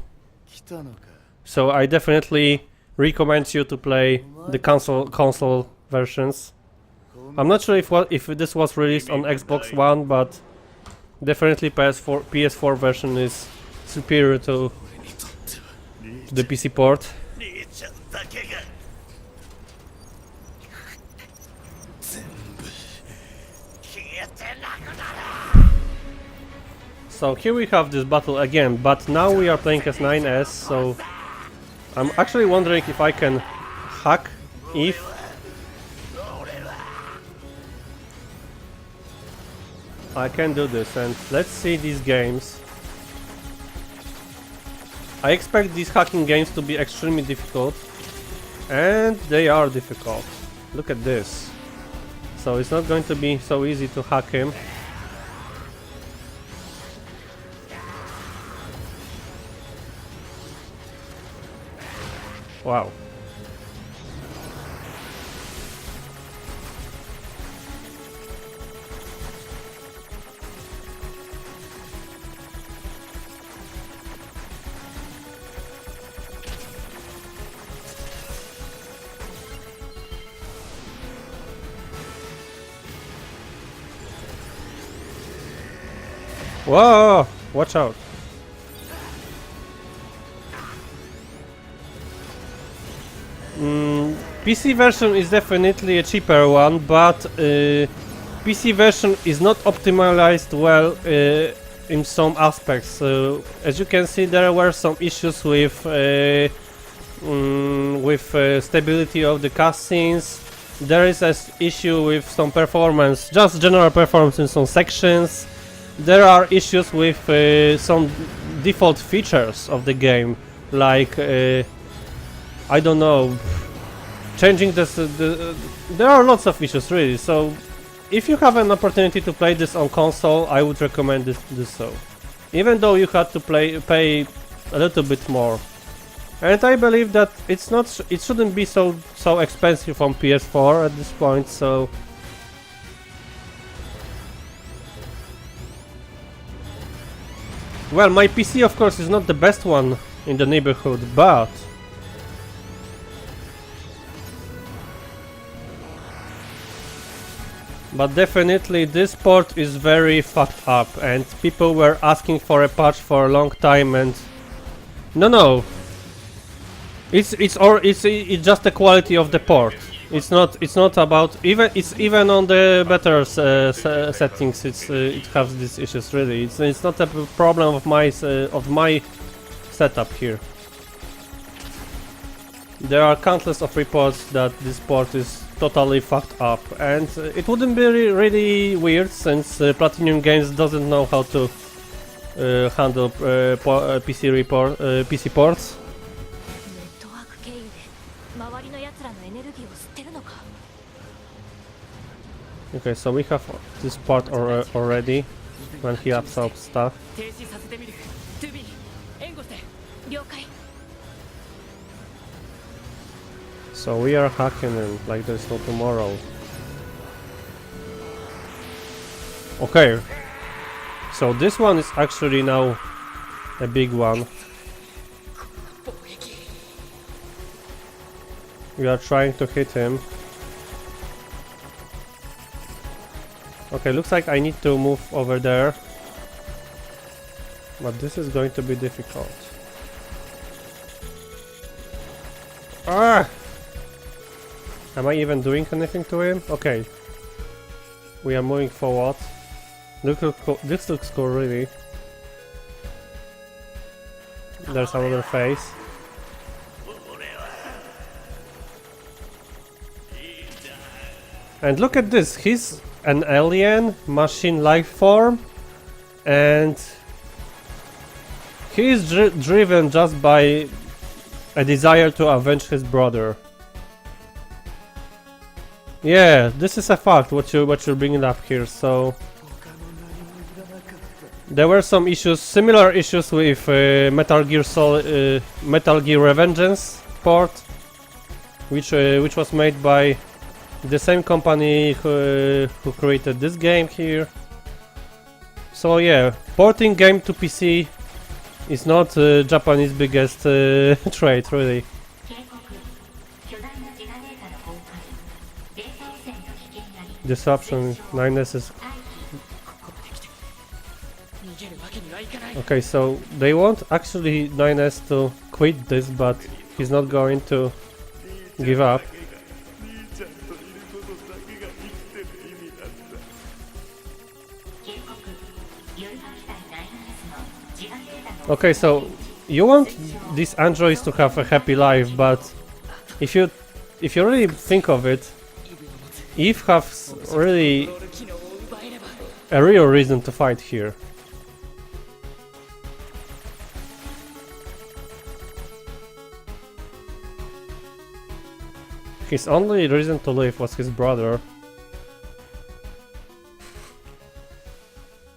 So I definitely recommend you to play the console versions. I'm not sure if this was released on Xbox One, but definitely PS4 version is superior to the PC port. So here we have this battle again, but now we are playing as 9S, so I'm actually wondering if I can hack Eve. I can do this, and let's see these games. I expect these hacking games to be extremely difficult, and they are difficult. Look at this. So it's not going to be so easy to hack him. Wow. Whoa! Watch out. PC version is definitely a cheaper one, but PC version is not optimized well in some aspects. As you can see, there were some issues with stability of the cutscenes. There is an issue with some performance, just general performance in some sections. There are issues with some default features of the game, like I don't know, changing this. There are lots of issues really. So, if you have an opportunity to play this on console, I would recommend this so. Even though you had to pay a little bit more. And I believe that it shouldn't be so expensive on PS4 at this point, so well, my PC of course is not the best one in the neighborhood, but definitely this port is very fucked up and people were asking for a patch for a long time and no. It's just the quality of the port. It's not about even on the better settings. It has these issues really. It's not a problem of my setup here. There are countless of reports that this port is totally fucked up, and it wouldn't be really weird since Platinum Games doesn't know how to handle PC ports. Okay, so we have this part already when he absorbs stuff. So we are hacking him like there's no tomorrow. Okay, so this one is actually now a big one. We are trying to hit him. Okay, looks like I need to move over there. But this is going to be difficult. Ah! Am I even doing anything to him? Okay. We are moving forward. This looks cool, really. There's another face. And look at this, he's an alien machine life form and he is driven just by a desire to avenge his brother. Yeah, this is a fact what you're bringing up here. So there were some issues, similar issues with Metal Gear Revengeance port, which was made by the same company who created this game here. So yeah, porting game to PC is not Japanese biggest trait, really. Disruption, 9S is... Okay, so they want actually 9S to quit this, but he's not going to give up. Okay, so you want these androids to have a happy life, but if you really think of it, Eve has really a real reason to fight here. His only reason to live was his brother.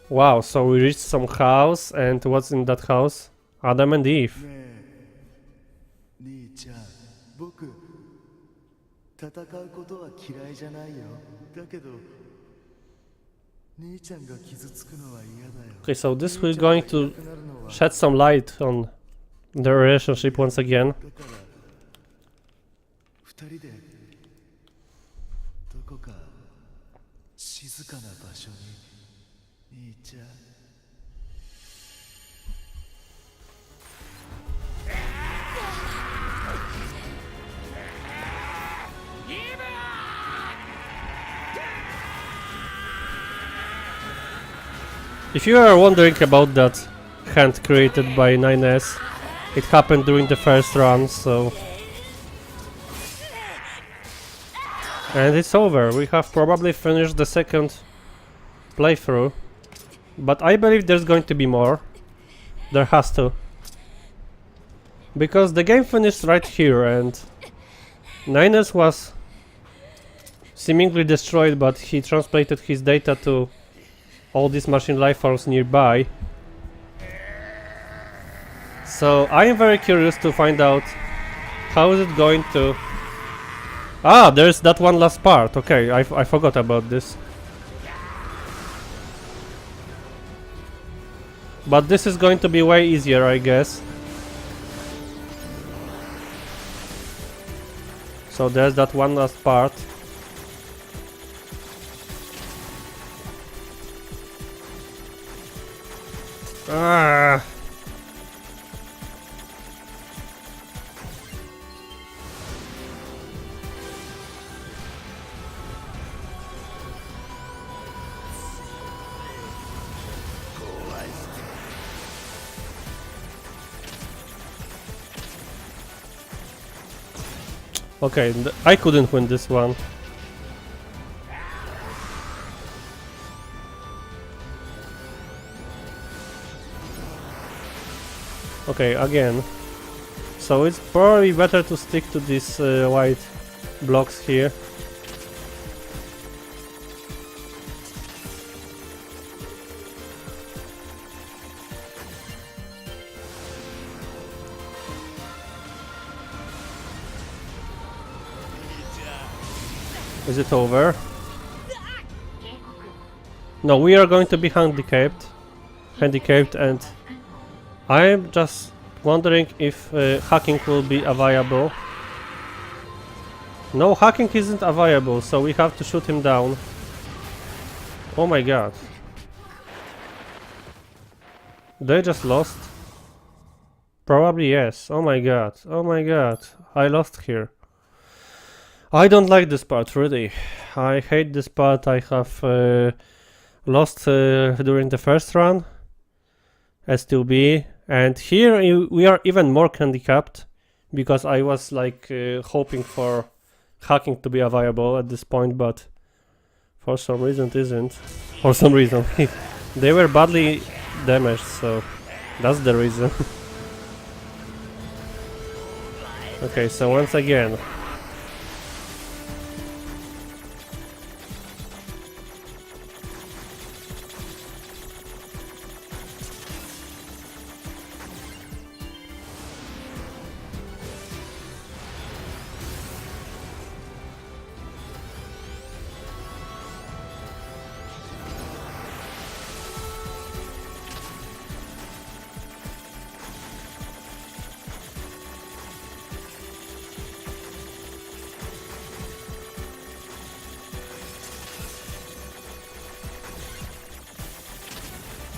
Wow, so we reached some house, and what's in that house? Adam and Eve. 兄ちゃん、僕戦うことは嫌いじゃないよ。だけど兄ちゃんが傷つくのは嫌だよ。 Okay, so this will going to shed some light on their relationship once again. だから二人でどこか静かな場所に兄ちゃん。 兄 If you are wondering about that hand created by 9S, it happened during the first run, so... And it's over. We have probably finished the second playthrough. But I believe there's going to be more. There has to. Because the game finished right here and 9S was seemingly destroyed, but he translated his data to all these machine life forms nearby. So I am very curious to find out how is it going to... Ah, there's that one last part. Okay, I forgot about this. But this is going to be way easier, I guess. So there's that one last part. Ah. Okay, I couldn't win this one. Okay, again. So it's probably better to stick to these white blocks here. Is it over? No, we are going to be handicapped, and I am just wondering if hacking will be available. No, hacking isn't available, so we have to shoot him down. Oh my god. They just lost? Probably yes. Oh my god. Oh my god. I lost here. I don't like this part, really. I hate this part. I have lost during the first run. S2B. And here we are even more handicapped. Because I was like hoping for hacking to be available at this point, but for some reason it isn't. For some reason. They were badly damaged, so that's the reason. Okay, so once again.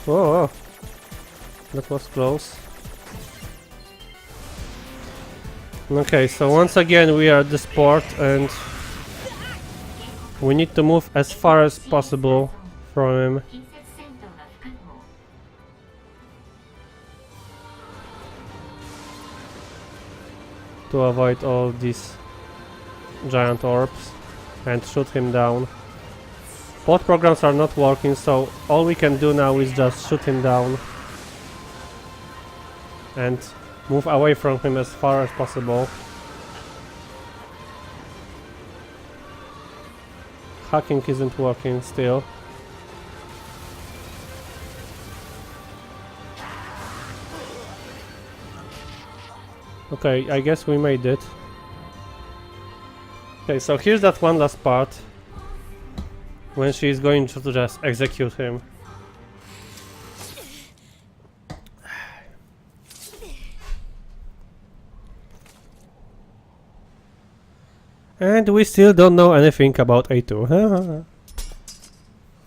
Oh, that was close. Okay, so once again we are at this port and we need to move as far as possible from him. To avoid all these giant orbs and shoot him down. Both programs are not working, so all we can do now is just shoot him down and move away from him as far as possible. Hacking isn't working still. Okay, I guess we made it. Okay, so here's that one last part. When she is going to just execute him. And we still don't know anything about A2.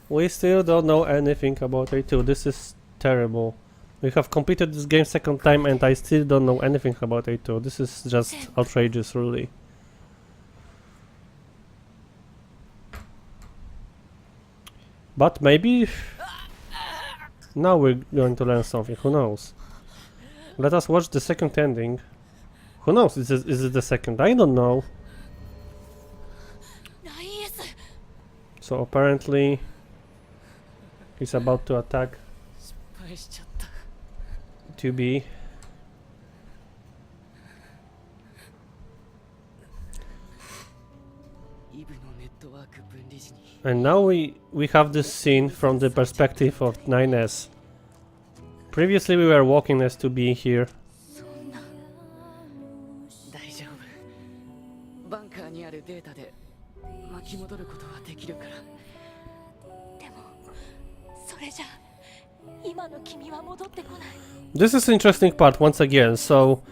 We still don't know anything about A2. This is terrible. We have completed this game second time and I still don't know anything about A2. This is just outrageous, really. But maybe Now we're going to learn something, who knows? Let us watch the second ending. Who knows, is it the second? I don't know. So apparently he's about to attack 失敗しちゃった 2B. And now we have this scene from the perspective of 9S. Previously we were walking as 2B here. 大丈夫バンカーにあるデータで巻き戻ることはできるからでもそれじゃ今の君は戻ってこない This is an interesting part once again, so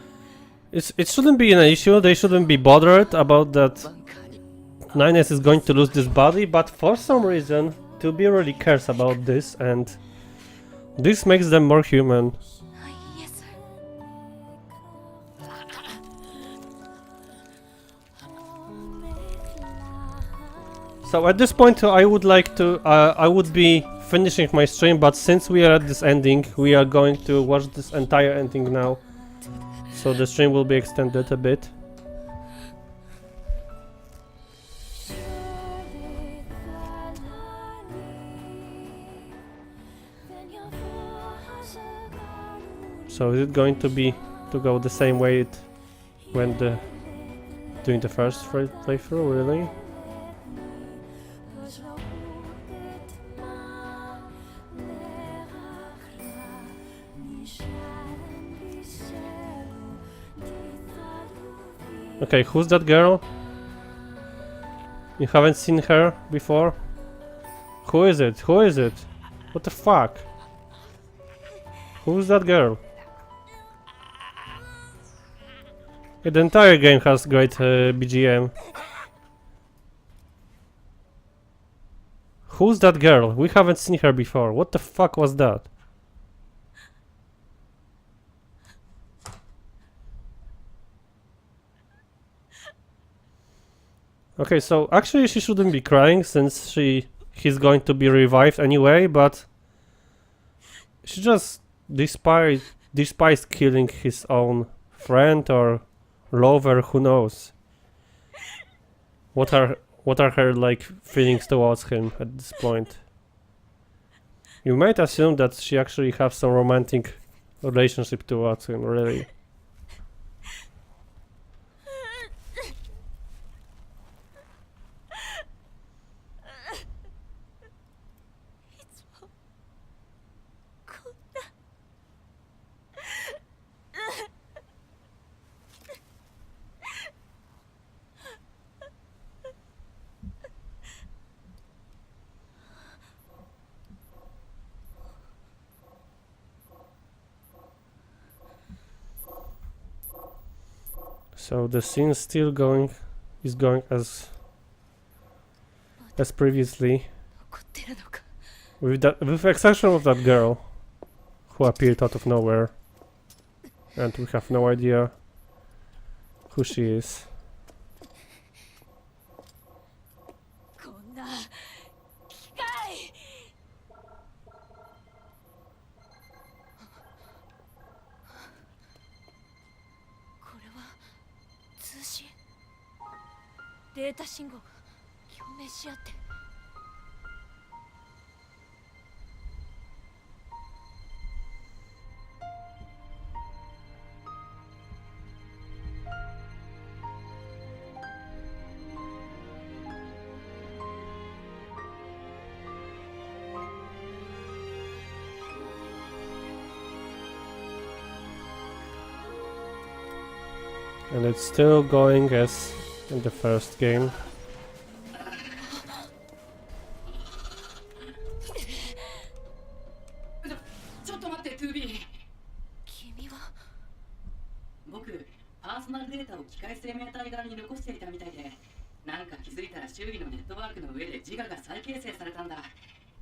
it shouldn't be an issue, they shouldn't be bothered about that バンカーに 9S is going to lose this body, but for some reason 2B really cares about this, and this makes them more human. イエス So at this point I would like to, I would be finishing my stream, but since we are at this ending, we are going to watch this entire ending now. So the stream will be extended a bit. So is it going to go the same way it went doing the first playthrough, really? Okay, who's that girl? You haven't seen her before? Who is it? Who is it? What the fuck? Who's that girl? Yeah, the entire game has great BGM. Who's that girl? We haven't seen her before. What the fuck was that? Okay, so actually she shouldn't be crying since he's going to be revived anyway, but she just despised killing his own friend or lover, who knows. What are her like feelings towards him at this point? You might assume that she actually has some romantic relationship towards him, really. So the scene is still going as previously, 残ってるのか with the exception of that girl who appeared out of nowhere, and we have no idea who she is. こんな機械これは通信データ信号が共鳴し合って And it's still going as in the first game. ちょっと待って 2B 君は僕パーソナルデータを機械生命体側に残していたみたいでなんか気づいたら周囲のネットワークの上で自我が再形成されたんだ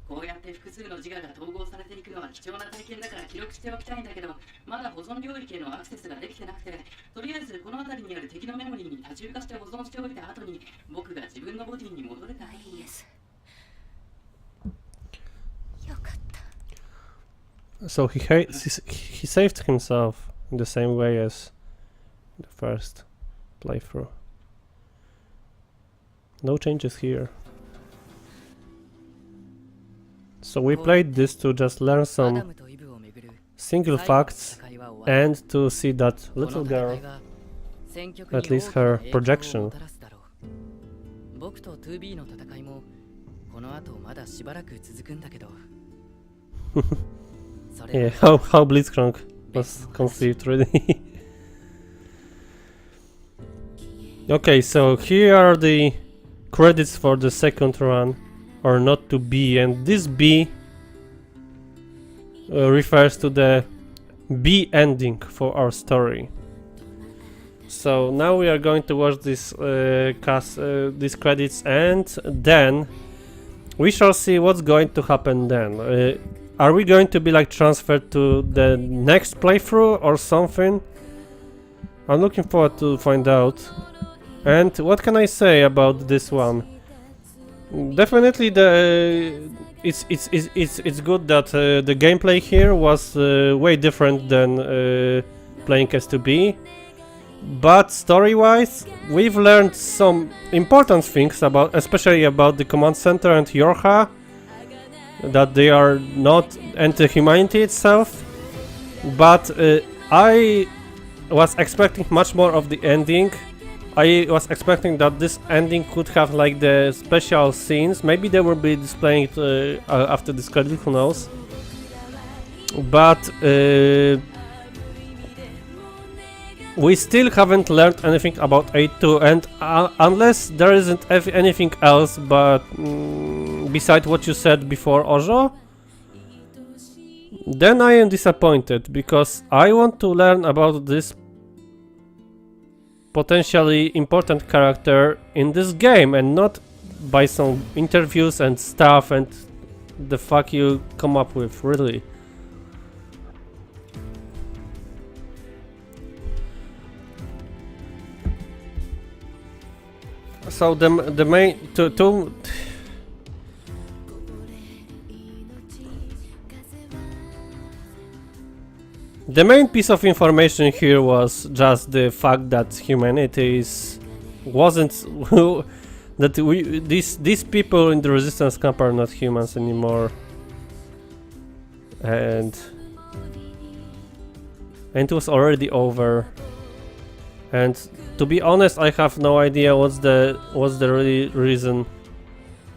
こうやって複数の自我が統合されていくのは貴重な体験だから記録しておきたいんだけどまだ保存領域へのアクセスができてなくてとりあえずこの辺りにある敵のメモリーに多重化して保存しておいた後に僕が自分のボディに戻れたらいいですよかった So he saved himself in the same way as the first playthrough. No changes here. So we played this to just learn アダ some ムとイブをめぐる single 最後の facts 戦いは終わり and to see that この little 戦 girl いが戦局に at least 大きな her 影響を projection もたらすだろう。僕と 2B の戦いもこの後まだしばらく続くんだけどそれ Yeah, how Blitzcrank was conceived really. Okay, so here are the credits for the second run, or not to B, and this B refers to the B ending for our story. So now we are going to watch this these credits, and then we shall see what's going to happen then. Are we going to be like transferred to the next playthrough or something? I'm looking forward to find out. And what can I say about this one? Definitely it's good that the gameplay here was way different than playing S2B. But story-wise, we've learned some important things about, especially about the command center and Yorha, that they are not anti-humanity itself. But I was expecting much more of the ending. I was expecting that this ending could have like the special scenes. Maybe they will be displaying it after this credit, who knows. But we still haven't learned anything about A2, and unless there isn't anything else but beside what you said before, Ojo, then I am disappointed, because I want to learn about this potentially important character in this game, and not by some interviews and stuff and the fuck you come up with, really. So the main the main piece of information here was just the fact that humanity wasn't that these people in the resistance camp are not humans anymore, and it was already over. And to be honest, I have no idea what's the really reason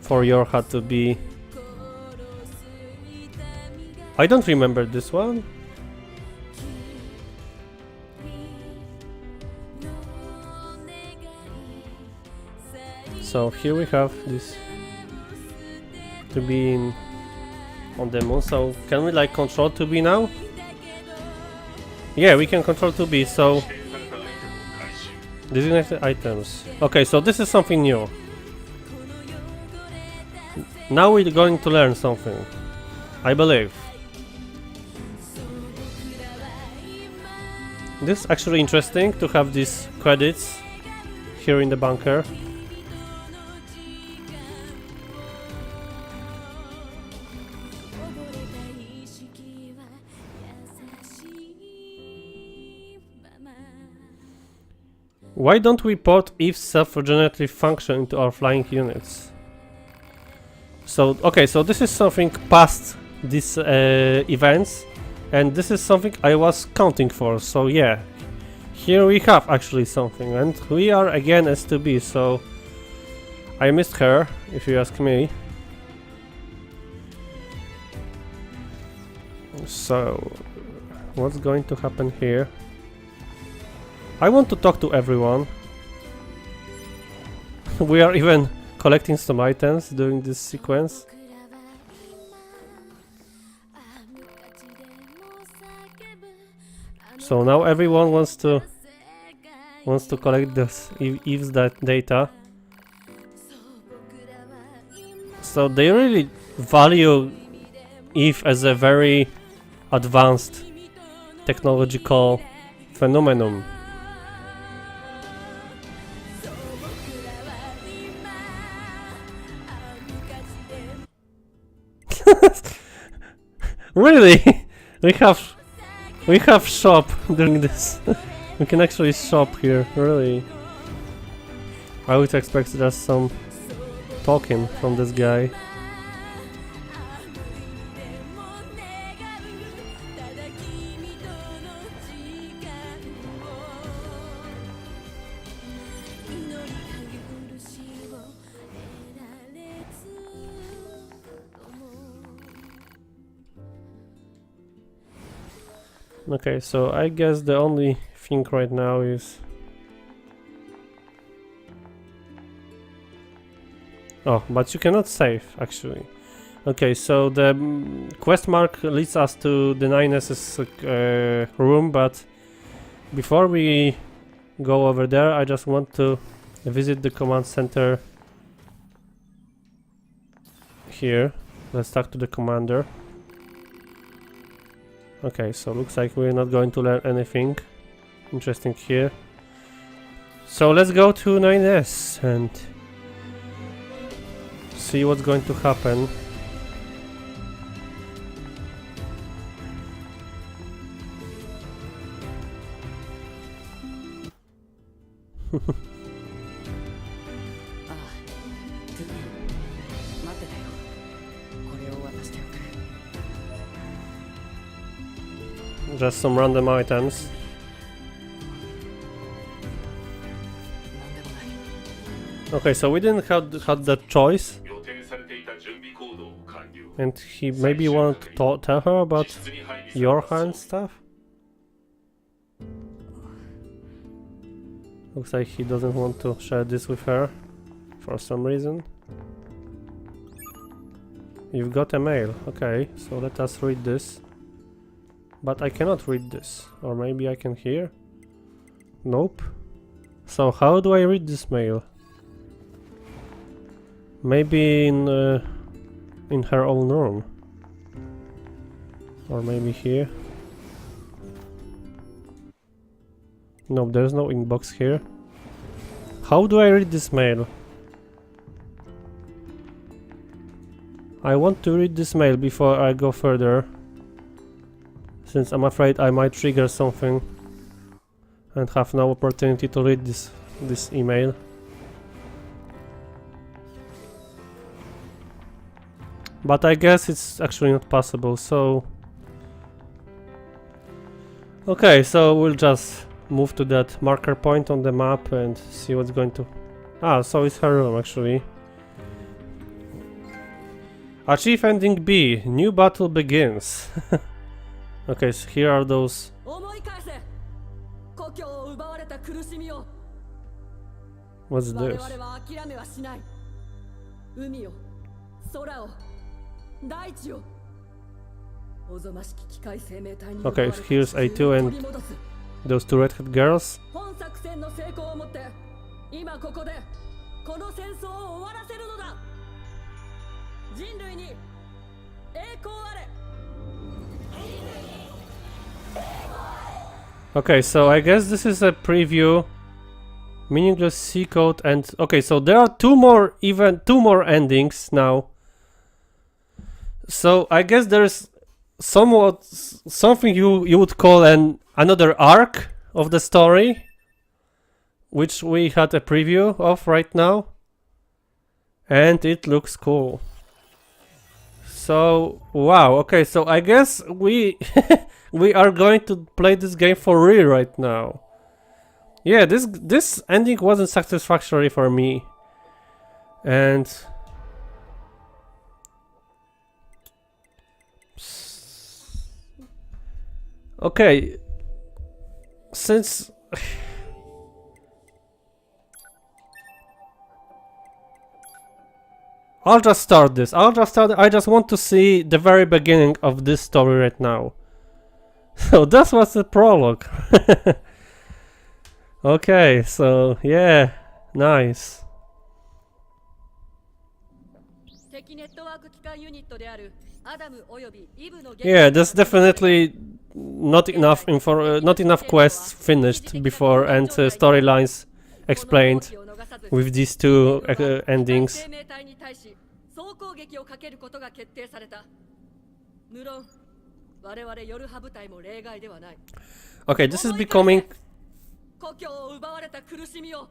for Yorha to be. I don't remember this one. So here we have this to be on the moon. So can we like control 2B now? Yeah, we can control 2B. So designated items. Okay, so this is something new. Now we're going to learn something, I believe. This is actually interesting to have these credits here in the bunker. Why don't we port Eve's self-regenerative function into our flying units? So, okay, so this is something past these events, and this is something I was counting for, so yeah. Here we have actually something, and we are again S2B, so I missed her, if you ask me. So, what's going to happen here? I want to talk to everyone. We are even collecting some items during this sequence. So now everyone wants to collect this Eve's data. So they really value Eve as a very advanced technological phenomenon. Really? we have shop during this. We can actually shop here, really. I would expect just some talking from this guy. Okay, so I guess the only thing right now is... Oh, but you cannot save, actually. Okay, so the quest mark leads us to the 9S's room, but before we go over there, I just want to visit the command center here. Let's talk to the commander. Okay, so looks like we're not going to learn anything interesting here. So let's go to 9S and see what's going to happen. Just some random items. Okay, so we didn't have that choice. And he maybe wanted to tell her about your hand stuff? Looks like he doesn't want to share this with her for some reason. You've got a mail. Okay, so let us read this. But I cannot read this. Or maybe I can hear? Nope. So how do I read this mail? Maybe in her own room. Or maybe here. No, there's no inbox here. How do I read this mail? I want to read this mail before I go further, since I'm afraid I might trigger something and have no opportunity to read this email. But I guess it's actually not possible, so... Okay, so we'll just move to that marker point on the map and see what's going to... Ah, so it's her room actually. Achieve ending B. New battle begins. Okay, so here are those... What's this? Okay, here's A2 and those two redhead girls. Okay, so I guess this is a preview. Meaningless C code and... Okay, so there are two more endings now. So I guess there's somewhat something you would call another arc of the story, which we had a preview of right now, and it looks cool. So wow, okay, so I guess we we are going to play this game for real right now. Yeah, this ending wasn't satisfactory for me, and okay, since I'll just start this. I just want to see the very beginning of this story right now. So that was the prologue. Okay, so yeah, nice. Yeah, there's definitely not enough quests finished before and storylines explained with these two endings. 我々夜派部隊も例外ではない。 Okay, this is becoming 故郷を奪われた苦しみを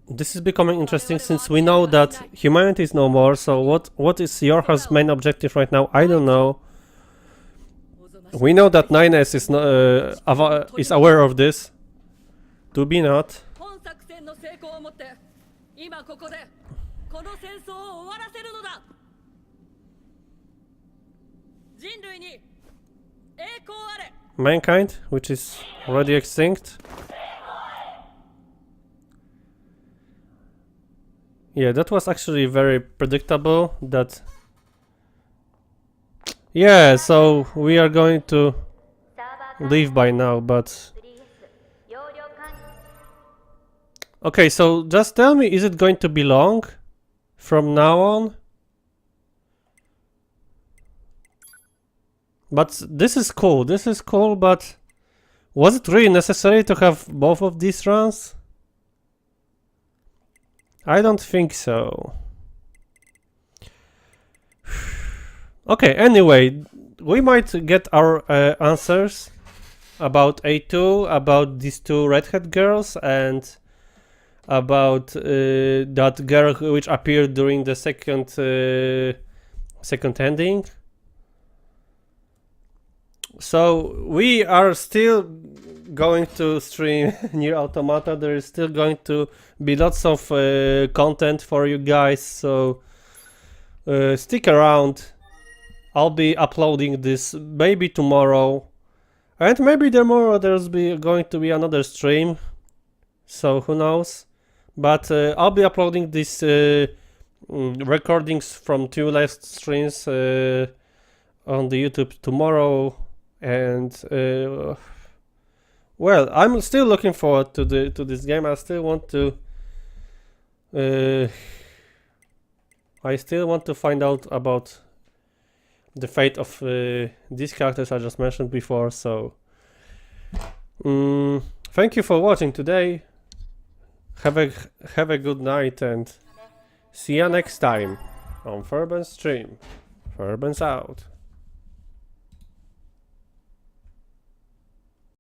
this is becoming interesting since we know that humanity is no more. So what is Yorha's main objective right now? I don't know. We know that 9S is aware of this. To be not. 本作戦の成功をもって今ここでこの戦争を終わらせるのだ。人類に栄光あれ。 Mankind, which is already extinct. Yeah, that was actually very predictable. That. Yeah, so we are going to leave by now, but. Okay, so just tell me, is it going to be long from now on? But this is cool, but was it really necessary to have both of these runs? I don't think so. Okay, anyway, we might get our answers about A2, about these two redhead girls, and about that girl which appeared during the second ending. So we are still going to stream NieR Automata. There is still going to be lots of content for you guys, so stick around. I'll be uploading this maybe tomorrow, and maybe tomorrow there's going to be another stream, so who knows. But I'll be uploading these recordings from 2 last streams on the YouTube tomorrow. And well, I'm still looking forward to this game. I still want to find out about the fate of these characters I just mentioned before. So thank you for watching today. Have a good night and see ya next time on Furbens stream. Furbens out.